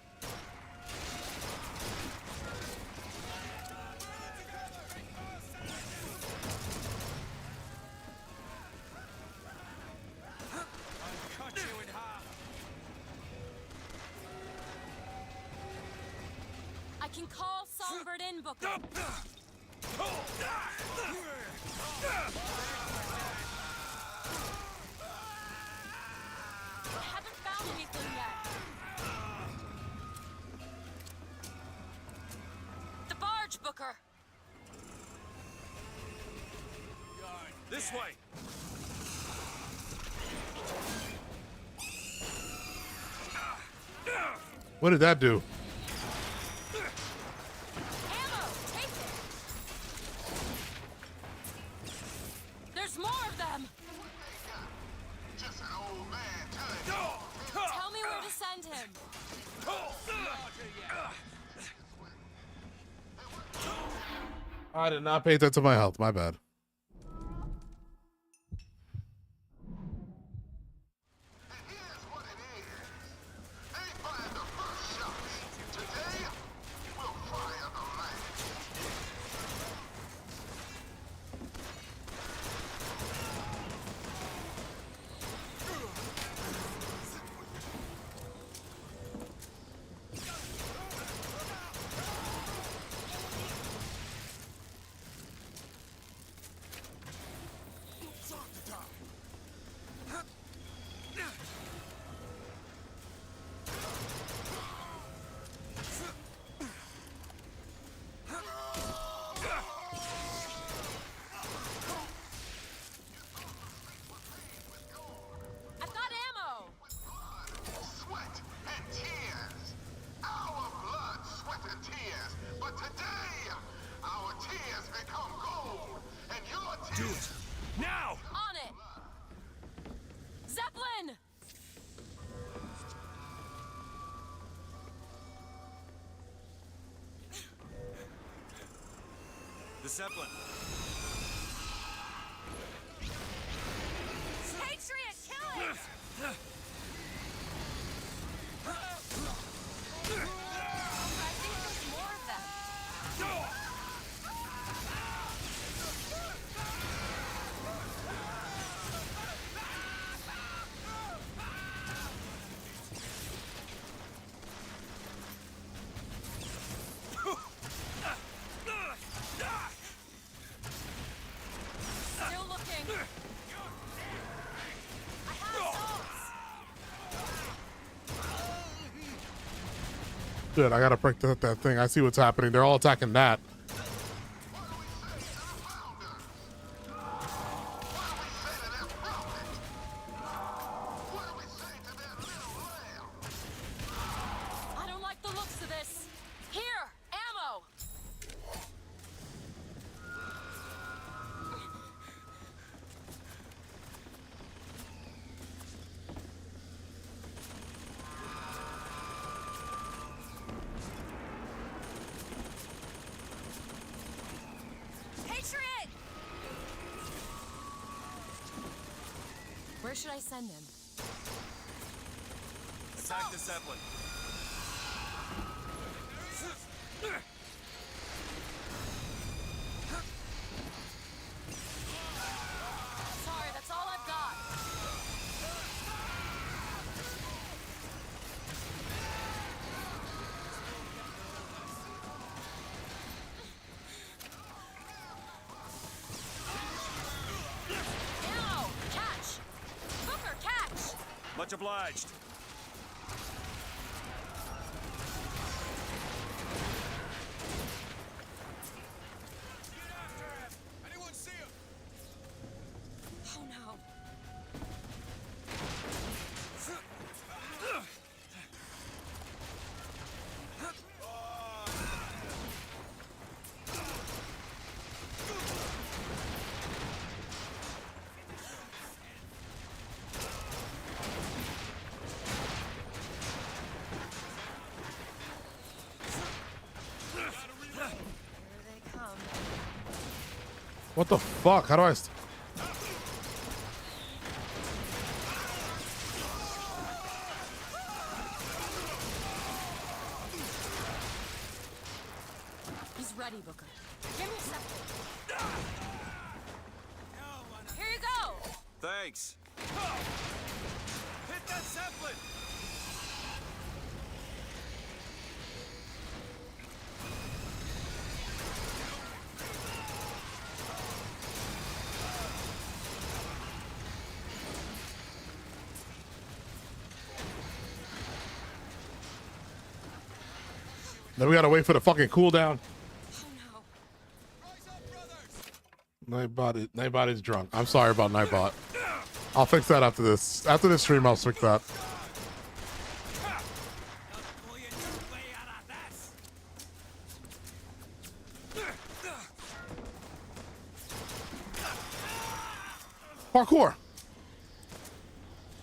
S6: I'll cut you in half.
S10: I can call Songbird in, Booker. I haven't found anything yet. The barge, Booker.
S6: This way.
S1: What did that do?
S10: Ammo, take it. There's more of them.
S13: Just an old man
S10: Tell me where to send him.
S1: I did not pay attention to my health. My bad.
S3: Now!
S10: On it! Zeppelin!
S3: The Zeppelin.
S10: Patriot, kill it! I think there's more of them. Still looking. I have souls.
S1: Dude, I gotta break that thing. I see what's happening. They're all attacking that.
S10: I don't like the looks of this. Here, ammo. Patriot! Where should I send him?
S3: Attack the Zeppelin.
S10: Sorry, that's all I've got. Ammo! Catch! Booker, catch!
S3: Much obliged.
S14: Anyone see him?
S10: Oh no. Here they come.
S1: What the fuck? How do I?
S10: He's ready, Booker. Give me a second. Here you go.
S3: Thanks. Hit that Zeppelin!
S1: Then we gotta wait for the fucking cooldown. Nightbot is drunk. I'm sorry about Nightbot. I'll fix that after this. After this stream, I'll fix that. Parkour.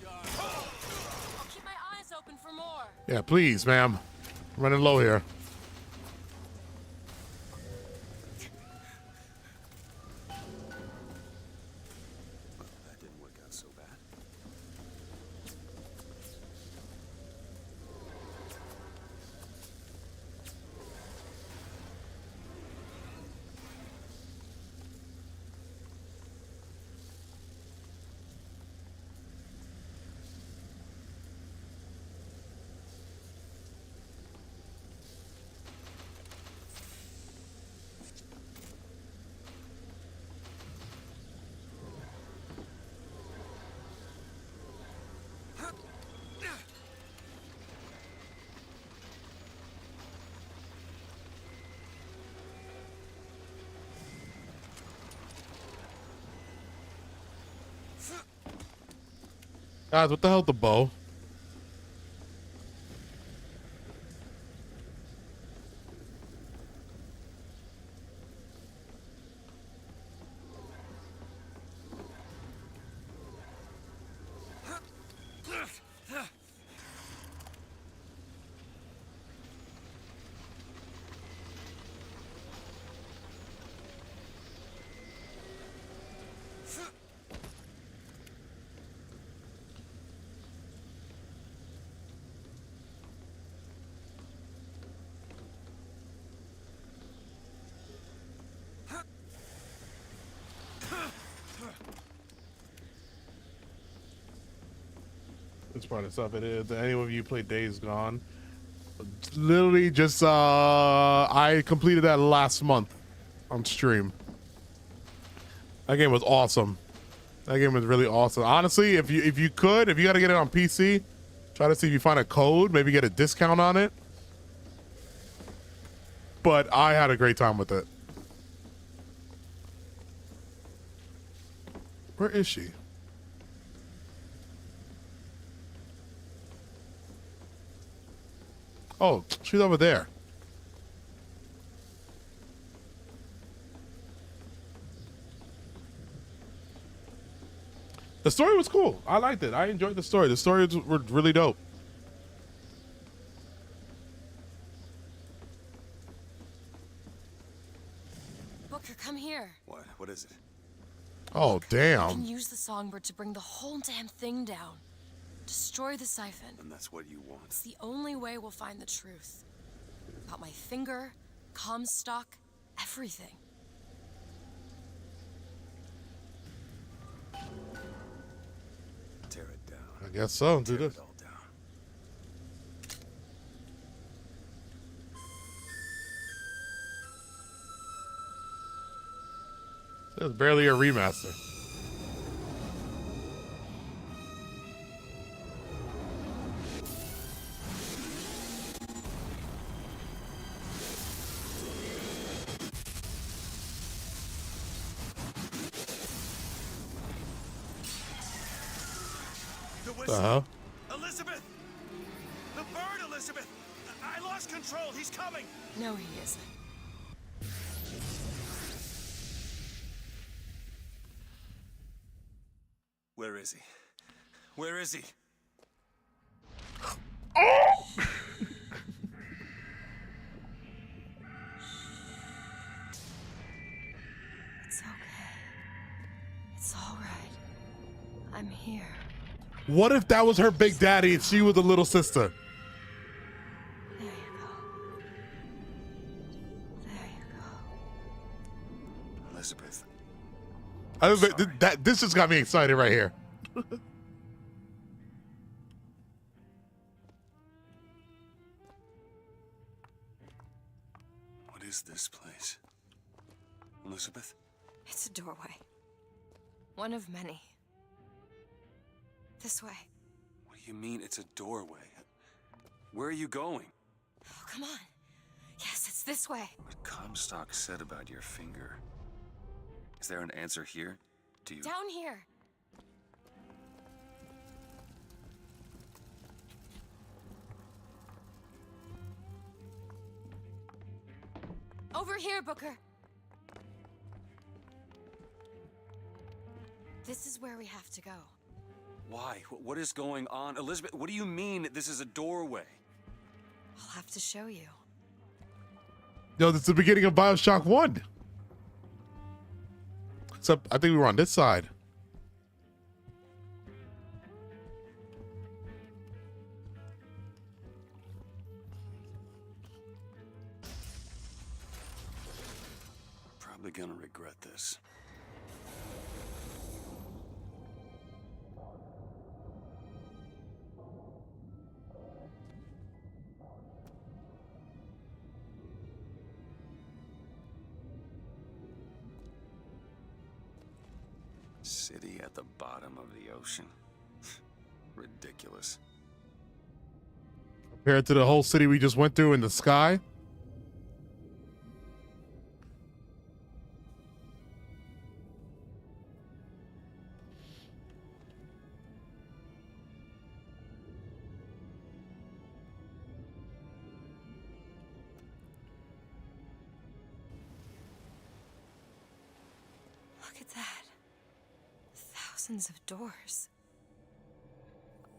S10: I'll keep my eyes open for more.
S1: Yeah, please, ma'am. Running low here.
S6: That didn't work out so bad.
S1: Guys, what the hell with the bow? This part of stuff it is. Any of you play Days Gone? Literally just I completed that last month on stream. That game was awesome. That game was really awesome. Honestly, if you gotta get it on PC, try to see if you find a code, maybe get a discount on it. But I had a great time with it. Where is she? Oh, she's over there. The story was cool. I liked it. I enjoyed the story. The stories were really dope.
S10: Booker, come here.
S6: What is it?
S1: Oh,
S10: You
S1: damn.
S10: can use the songbird to bring the whole damn thing down. Destroy the siphon.
S6: And that's what you want.
S10: It's the only way we'll find the truth. About my finger, Comstock, everything.
S6: Tear it down.
S1: I guess so. Do this.
S6: Tear it all down.
S1: It was barely a remaster. Uh-huh.
S3: Elizabeth! The bird, Elizabeth! I lost control. He's coming.
S10: No, he isn't.
S6: Where is he? Where is he?
S10: It's okay. It's all right. I'm here.
S1: What if that was her big daddy and she was the little sister?
S10: There you go. There you go.
S6: Elizabeth.
S1: This just got me excited right here.
S6: What is this place? Elizabeth?
S10: It's a doorway. One of many. This way.
S6: What do you mean it's a doorway? Where are you going?
S10: Oh, come on. Yes, it's this way.
S6: What Comstock said about your finger. Is there an answer here? Do you...
S10: Down here. Over here, Booker. This is where we have to go.
S6: Why? What is going on? Elizabeth, what do you mean this is a doorway?
S10: I'll have to show you.
S1: Yo, this is the beginning of BioShock 1. Except, I think we were on this side.
S6: Probably gonna regret this. City at the bottom of the ocean. Ridiculous.
S1: Compared to the whole city we just went through in the sky.
S10: Look at that. Thousands of doors.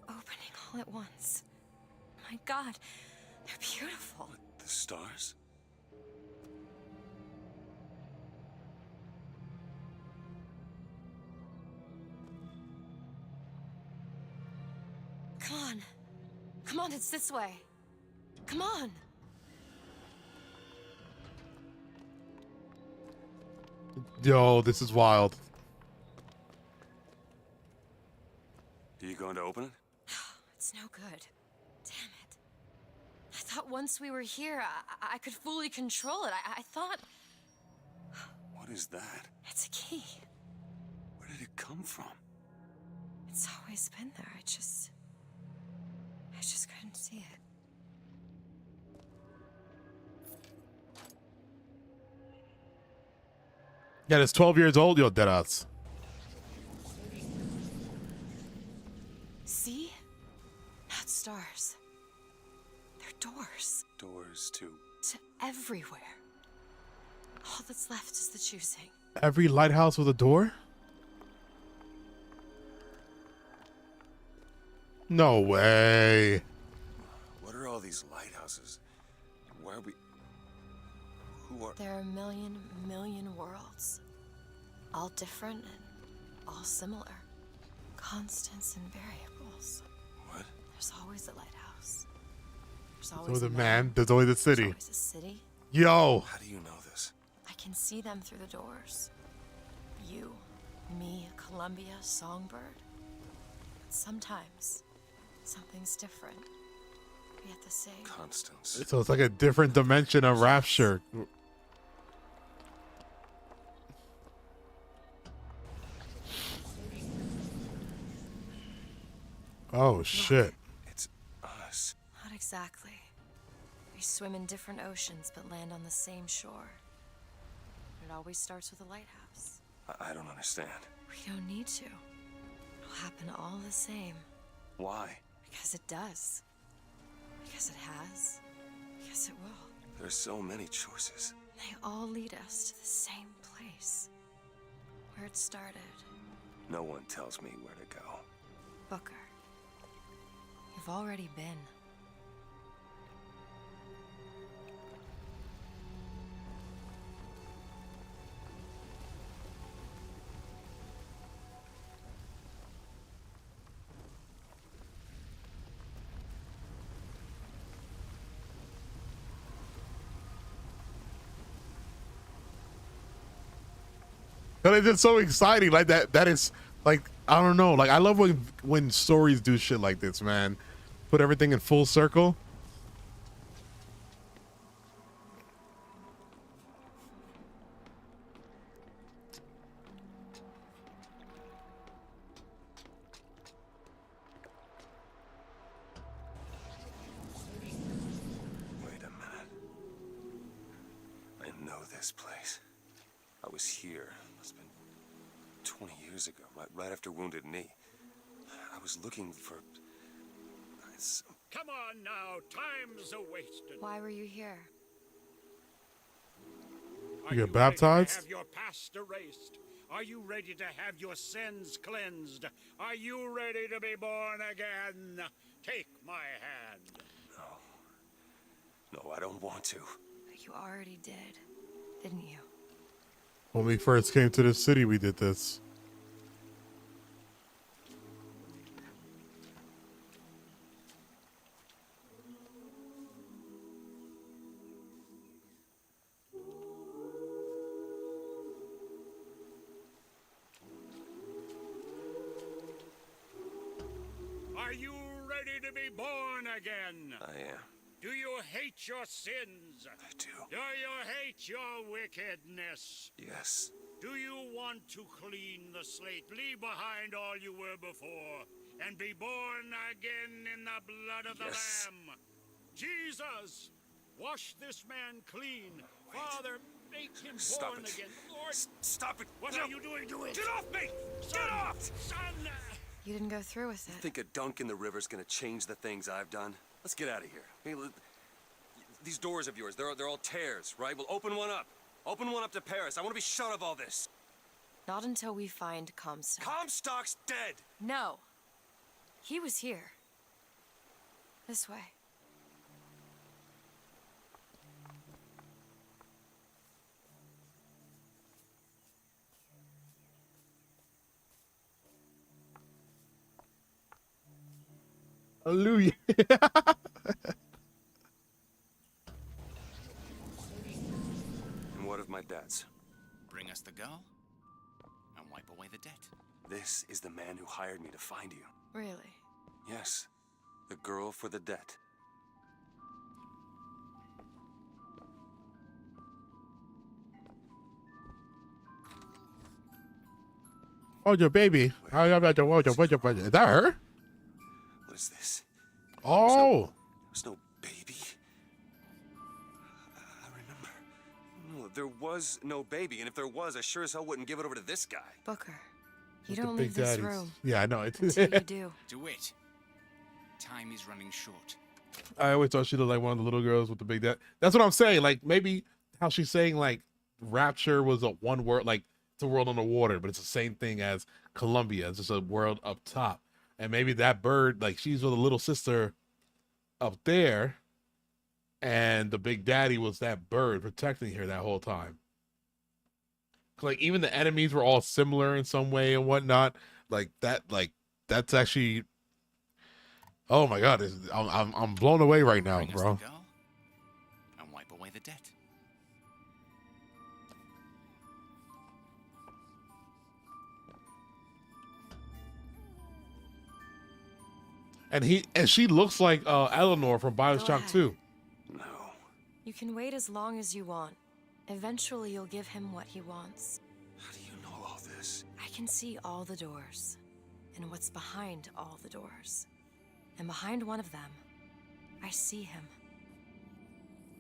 S10: Opening all at once. My God, they're beautiful.
S6: The stars?
S10: Come on. Come on, it's this way. Come on.
S1: Yo, this is wild.
S6: Are you going to open it?
S10: It's no good. Damn it. I thought once we were here, I could fully control it. I thought...
S6: What is that?
S10: It's a key.
S6: Where did it come from?
S10: It's always been there. I just couldn't see it.
S1: Yeah, it's 12 years old, yo, deadass.
S10: See? Not stars. They're doors.
S6: Doors to
S10: everywhere. All that's left is the choosing.
S1: Every lighthouse with a door? No way.
S6: What are all these lighthouses? Why are we... Who are...
S10: There are a million worlds. All different and all similar. Constants and variables.
S6: What?
S10: There's always a lighthouse. There's
S1: There's
S10: always
S1: always
S10: a
S1: a man. There's always a
S10: There's
S1: city.
S10: always a city.
S1: Yo.
S6: How do you know this?
S10: I can see them through the doors. You, me, Columbia, Songbird. But sometimes, something's different. Yet the same.
S6: Constance.
S1: So it's like a different dimension of Rapture. Oh, shit.
S6: It's us.
S10: Not exactly. We swim in different oceans but land on the same shore. It always starts with a lighthouse.
S6: I don't understand.
S10: We don't need to. It'll happen all the same.
S6: Why?
S10: Because it does. Because it has. Because it will.
S6: There's so many choices.
S10: They all lead us to the same place. Where it started.
S6: No one tells me where to go.
S10: Booker. You've already been.
S1: But it's just so exciting. Like that is like, I don't know. Like I love when stories do shit like this, man. Put everything in full circle.
S6: Wait a minute. I know this place. I was here. Must have been 20 years ago, right after Wounded Knee. I was looking for...
S15: Come on now, time's a-wasting.
S10: Why were you here?
S1: You get baptized?
S15: Have your past erased? Are you ready to have your sins cleansed? Are you ready to be born again? Take my hand.
S6: No, I don't want to.
S10: But you already did, didn't you?
S1: When we first came to this city, we did this.
S15: Are you ready to be born again?
S6: I am.
S15: Do you hate your sins?
S6: I do.
S15: Do you hate your wickedness?
S6: Yes.
S15: Do you want to clean the slate, leave behind all you were before, and be born again in the blood of the Lamb? Jesus, wash this man clean.
S6: Wait.
S15: Father, make him
S6: Stop
S15: born
S6: it.
S15: again. Lord,
S6: stop it.
S15: What
S6: No.
S15: are you doing to it?
S6: Get off me!
S15: Son,
S6: Get off!
S15: Son!
S10: You didn't go through with it.
S6: Think a dunk in the river's gonna change the things I've done? Let's get out of here. Hey, these doors of yours, they're all tears, right? Well, open one up. Open one up to Paris. I want to be shut of all this.
S10: Not until we find Comstock.
S6: Comstock's dead!
S10: No. He was here. This way.
S1: Hallelujah.
S6: And what of my debts?
S16: Bring us the girl and wipe away the debt.
S6: This is the man who hired me to find you.
S10: Really?
S6: Yes, the girl for the debt.
S1: Oh, your baby. Is that her?
S6: What is this?
S1: Oh.
S6: There's no baby. I remember. No, there was no baby, and if there was, I sure as hell wouldn't give it over to this guy.
S10: Booker, you
S1: With the
S10: don't
S1: Big
S10: leave this
S1: Daddies.
S10: room.
S1: Yeah, I know it.
S10: Until you do.
S16: Do it. Time is running short.
S1: I always thought she looked like one of the little girls with the big dad. That's what I'm saying. Like maybe how she's saying like Rapture was a one word, like it's a world on the water, but it's the same thing as Columbia. It's just a world up top. And maybe that bird, like she's with a little sister up there, and the Big Daddy was that bird protecting her that whole time. Like even the enemies were all similar in some way and whatnot. Like that's actually. Oh my God, I'm blown away right now,
S16: Bring us
S1: bro.
S16: the girl and wipe away the debt.
S1: And she looks like Eleanor from BioShock 2.
S6: No.
S10: You can wait as long as you want. Eventually, you'll give him what he wants.
S6: How do you know all this?
S10: I can see all the doors, and what's behind all the doors. And behind one of them, I see him.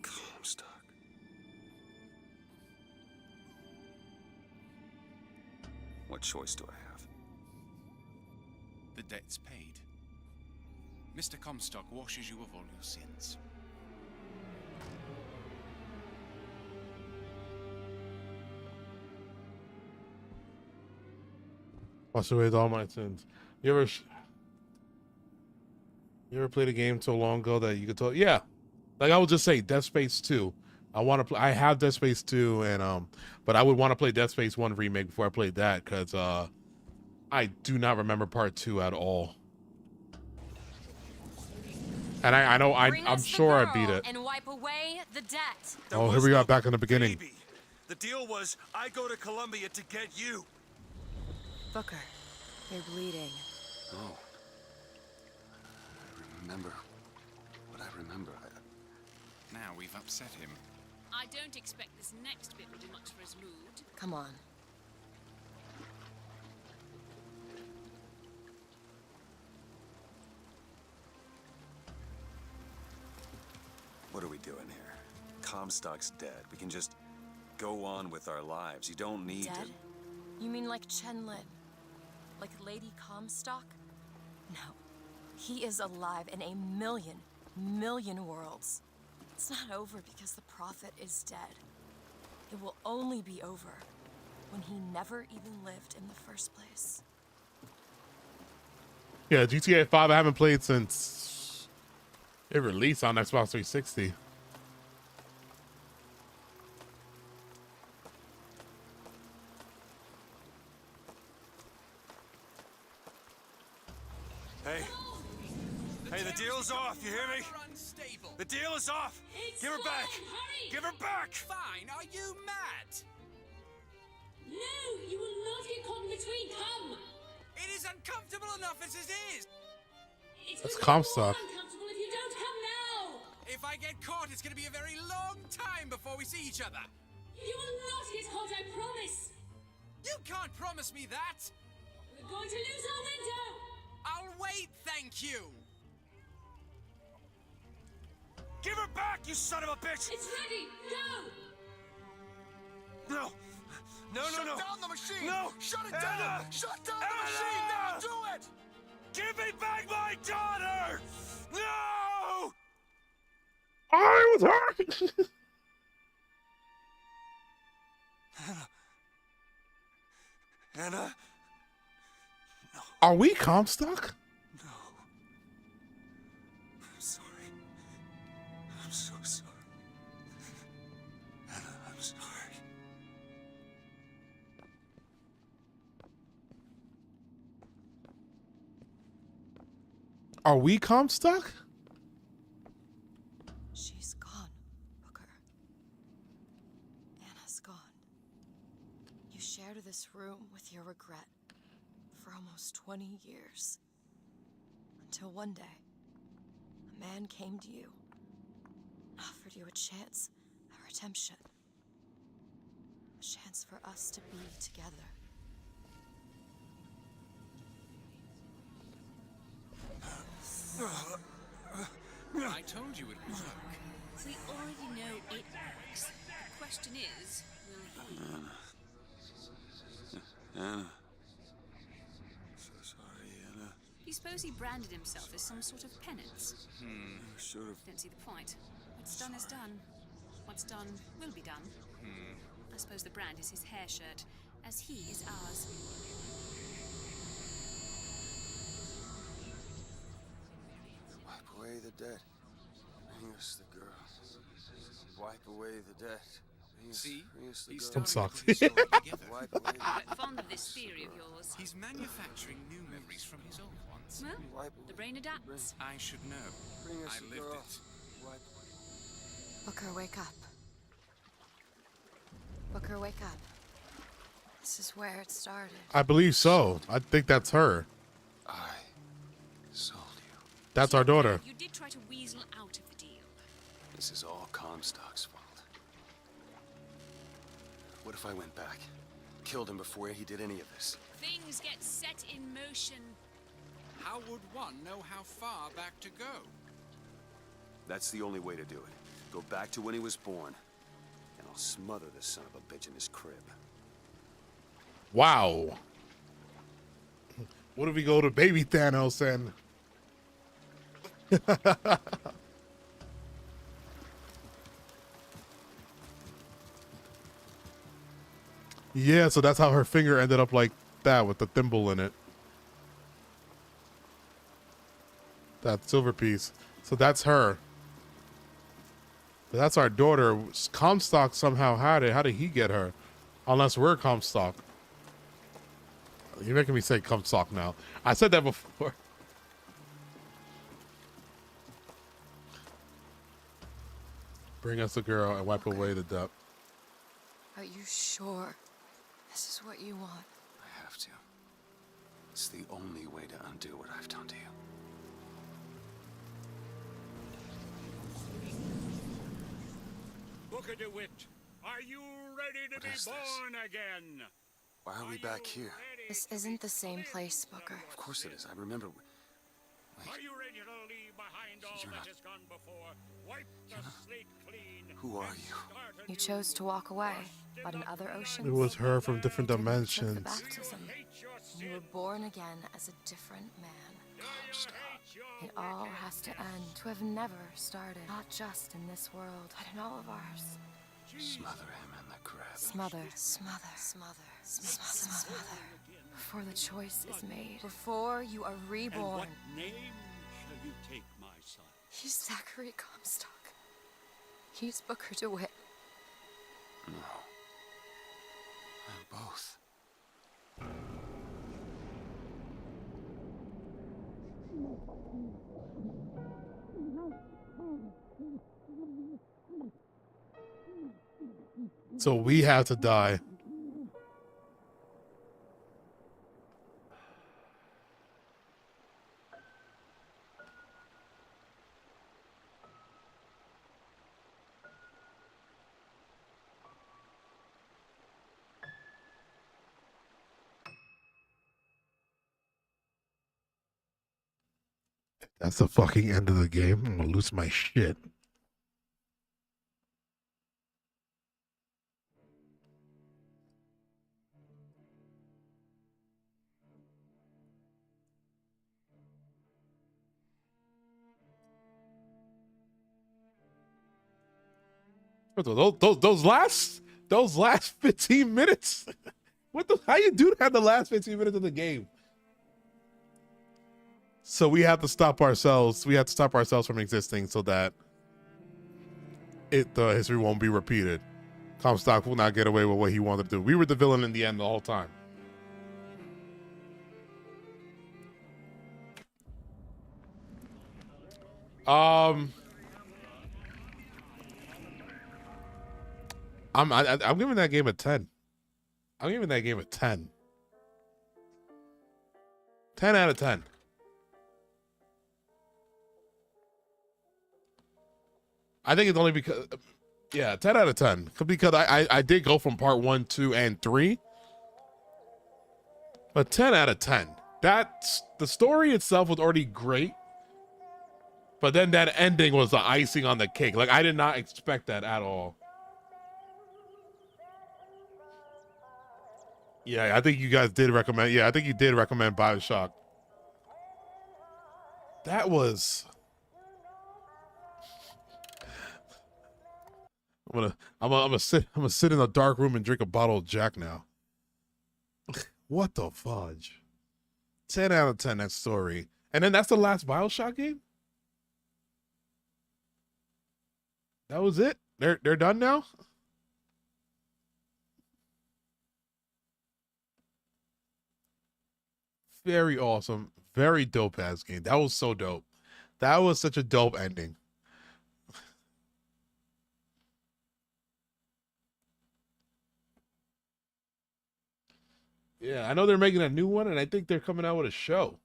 S6: Comstock. What choice do I have?
S16: The debt's paid. Mr. Comstock washes you of all your sins.
S1: Wash away all my sins. You ever played a game so long ago that you could tell? Yeah, like I would just say Dead Space 2. I want to play. I have Dead Space 2, and but I would want to play Dead Space 1 remake before I played that because I do not remember part 2 at all. And I know I'm sure I beat it.
S10: And wipe away the debt.
S1: Oh, here we are back in the beginning.
S6: Baby. The deal was I go to Columbia to get you.
S10: Booker, you're bleeding.
S6: Oh. I remember. What I remember.
S16: Now we've upset him.
S7: I don't expect this next bit will do much for his mood.
S10: Come on.
S6: What are we doing here? Comstock's dead. We can just go on with our lives. You don't need
S10: Dead?
S6: to.
S10: You mean like Chen Lin? Like Lady Comstock? No. He is alive in a million worlds. It's not over because the Prophet is dead. It will only be over when he never even lived in the first place.
S1: Yeah, GTA 5 I haven't played since it released on Xbox 360.
S6: Hey. Hey, the deal's off, you hear me? The deal is off! Give her back! Give her back!
S16: Fine, are you mad?
S17: No, you will not get caught in between, come!
S16: It is uncomfortable enough as it is!
S1: That's Comstock.
S17: Uncomfortable if you don't come now!
S16: If I get caught, it's gonna be a very long time before we see each other!
S17: You will not get caught, I promise!
S16: You can't promise me that!
S17: We're going to lose our window!
S16: I'll wait, thank you!
S6: Give her back, you son of a bitch!
S17: It's ready, go!
S6: No! No!
S14: Shut down the machine!
S6: No!
S14: Shut it
S6: Anna!
S14: down! Shut down the machine! Now do it!
S6: Give me back my daughter! No!
S1: I was hurt!
S6: Anna?
S1: Are we Comstock?
S6: No. I'm sorry.
S1: Are we Comstock?
S10: She's gone, Booker. Anna's gone. You shared this room with your regret for almost 20 years. Until one day, a man came to you and offered you a chance at redemption. A chance for us to be together.
S16: I told you it would work.
S7: We already know it works. The question is, will he?
S6: Anna. So sorry, Anna.
S7: You suppose he branded himself as some sort of penance?
S6: Should have.
S7: Don't see the point. What's done is done. What's done will be done. I suppose the brand is his hair shirt, as he is ours.
S6: Wipe away the debt. Bring us the girl. Wipe away the debt.
S16: See? He's
S1: Some
S16: starting
S1: socks.
S16: to put his story together.
S6: Wipe away the
S7: Quite fond of this theory of yours.
S16: He's manufacturing new memories from his old ones.
S7: Well, the brain adapts.
S16: I should know.
S6: Bring us
S16: I
S6: the
S16: lived
S6: girl.
S16: it.
S6: Wipe
S10: Booker, wake up. Booker, wake up. This is where it started.
S1: I believe so. I think that's her.
S6: I sold you.
S1: That's our daughter.
S7: You did try to weasel out of the deal.
S6: This is all Comstock's fault. What if I went back? Killed him before he did any of this?
S7: Things get set in motion.
S16: How would one know how far back to go?
S6: That's the only way to do it. Go back to when he was born, and I'll smother this son of a bitch in his crib.
S1: Wow. What if we go to baby Thanos and... Yeah, so that's how her finger ended up like that with the thimble in it. That silver piece. So that's her. But that's our daughter. Comstock somehow had it. How did he get her? Unless we're Comstock. You're making me say Comstock now. I said that before. Bring us a girl and wipe away the debt.
S10: Are you sure this is what you want?
S6: I have to. It's the only way to undo what I've done to you.
S15: Booker DeWitt, are you ready to be born again?
S6: Why are we back here?
S10: This isn't the same place, Booker.
S6: Of course it is. I remember.
S15: Are you ready to leave behind all
S6: You're
S15: that
S6: not-
S15: has gone before? Wipe the slate clean.
S6: Who are you?
S10: You chose to walk away, but in other oceans,
S1: It was her from different
S10: took the
S1: dimensions.
S10: baptism. You were born again as a different man. It all has to end. To have never started, not just in this world, but in all of ours.
S6: Smother him in the crib.
S10: Smother, smother, smother, smother, smother. Before the choice is made, before you are
S15: And
S10: reborn.
S15: what name shall you take, my son?
S10: He's Zachary Comstock. He's Booker DeWitt.
S6: No. I'm both.
S1: So we have to die. That's the fucking end of the game. I'm gonna lose my shit. Those last 15 minutes. What the? How you do that? The last 15 minutes of the game. So we have to stop ourselves. We have to stop ourselves from existing so that the history won't be repeated. Comstock will not get away with what he wanted to do. We were the villain in the end the whole time. I'm giving that game a 10. I'm giving that game a 10. 10 out of 10. I think it's only because, yeah, 10 out of 10. Because I did go from part 1, 2, and 3. But 10 out of 10. That's, the story itself was already great. But then that ending was the icing on the cake. Like, I did not expect that at all. Yeah, I think you guys did recommend. Yeah, I think you did recommend BioShock. That was. I'm gonna sit in a dark room and drink a bottle of Jack now. What the fudge? 10 out of 10. That story, and then that's the last BioShock game. That was it. They're done now. Very awesome. Very dope ass game. That was so dope. That was such a dope ending. Yeah, I know they're making a new one, and I think they're coming out with a show.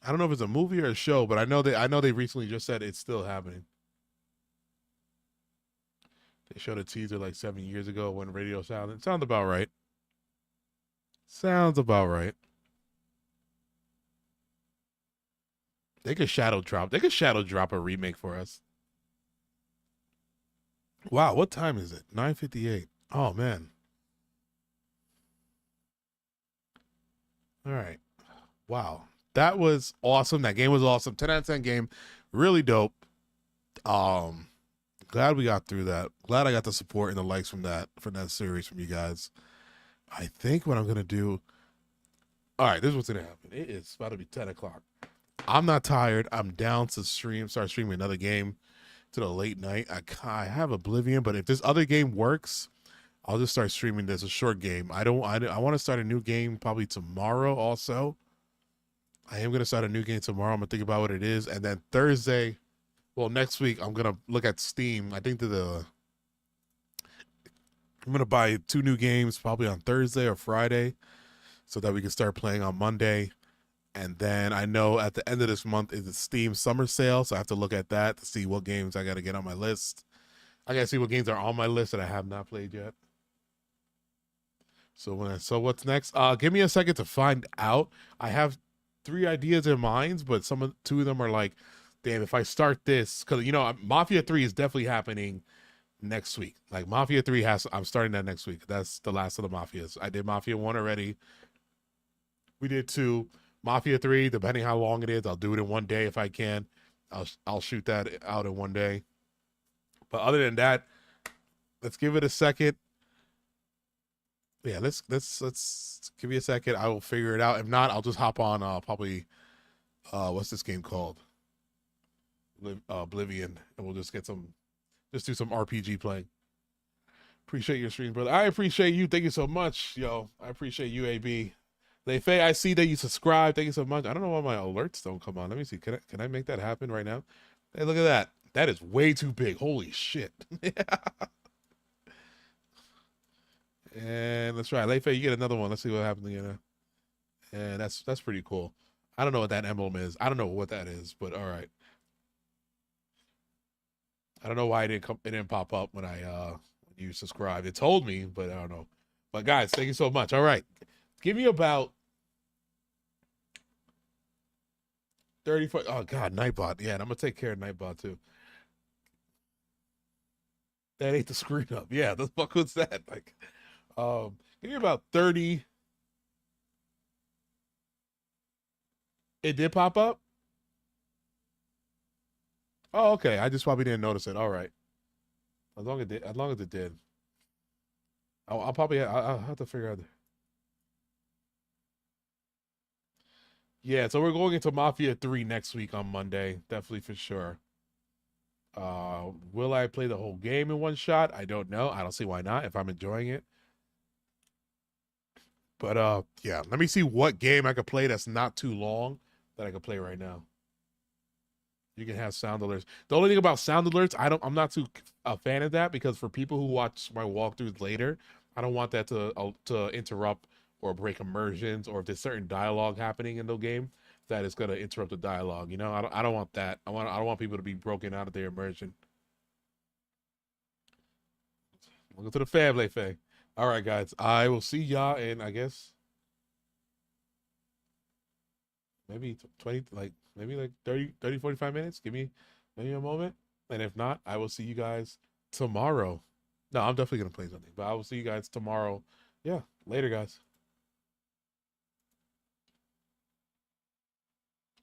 S1: I don't know if it's a movie or a show, but I know they recently just said it's still happening. They showed a teaser like 7 years ago when radio sounded. Sounds about right. Sounds about right. They could shadow drop. They could shadow drop a remake for us. Wow, what time is it? 9:58. Oh man. All right. Wow. That was awesome. That game was awesome. 10 out of 10 game. Really dope. Glad we got through that. Glad I got the support and the likes from that series from you guys. I think what I'm gonna do. All right, this is what's gonna happen. It is about to be 10 o'clock. I'm not tired. I'm down to start streaming another game to the late night. I have Oblivion, but if this other game works, I'll just start streaming this, a short game. I want to start a new game probably tomorrow also. I am going to start a new game tomorrow. I'm going to think about what it is. And then Thursday, well, next week, I'm going to look at Steam. I think I'm going to buy 2 new games probably on Thursday or Friday so that we can start playing on Monday. And then I know at the end of this month is the Steam summer sale. So I have to look at that to see what games I got to get on my list. I got to see what games are on my list that I have not played yet. So what's next? Give me a second to find out. I have 3 ideas in mind, but 2 of them are like, damn, if I start this, because Mafia 3 is definitely happening next week. Like Mafia 3 I'm starting that next week. That's the last of the Mafias. I did Mafia 1 already. We did 2. Mafia 3, depending how long it is, I'll do it in one day if I can. I'll shoot that out in one day. But other than that, let's give it a second. Yeah, let's give me a second. I will figure it out. If not, I'll just hop on probably what's this game called? Oblivion, and we'll just do some RPG playing. Appreciate your stream, brother. I appreciate you. Thank you so much, yo. I appreciate you, AB. Leifei, I see that you subscribe. Thank you so much. I don't know why my alerts don't come on. Let me see. Can I make that happen right now? Hey, look at that. That is way too big. Holy shit. And let's try. Leifei, you get another one. Let's see what happens again. And that's pretty cool. I don't know what that emblem is. I don't know what that is, but all right. I don't know why it didn't pop up when when you subscribed. It told me, but I don't know. But guys, thank you so much. All right. Give me about 34. Oh God, Nightbot. Yeah, and I'm gonna take care of Nightbot too. That ate the screen up. Yeah, the fuck was that? Like, give me about 30. It did pop up? Oh, okay. I just probably didn't notice it. All right. As long as it did. I'll have to figure out. Yeah, so we're going into Mafia 3 next week on Monday. Definitely for sure. Will I play the whole game in one shot? I don't know. I don't see why not if I'm enjoying it. But yeah, let me see what game I could play that's not too long that I could play right now. You can have sound alerts. The only thing about sound alerts, I'm not too a fan of that, because for people who watch my walkthroughs later, I don't want that to interrupt or break immersions, or if there's certain dialogue happening in the game that is gonna interrupt the dialogue. You know, I don't want that. I don't want people to be broken out of their immersion. Welcome to the family thing. All right, guys. I will see y'all in, I guess, maybe 20, maybe 30, 45 minutes. Give me maybe a moment. And if not, I will see you guys tomorrow. No, I'm definitely going to play something, but I will see you guys tomorrow. Yeah, later, guys.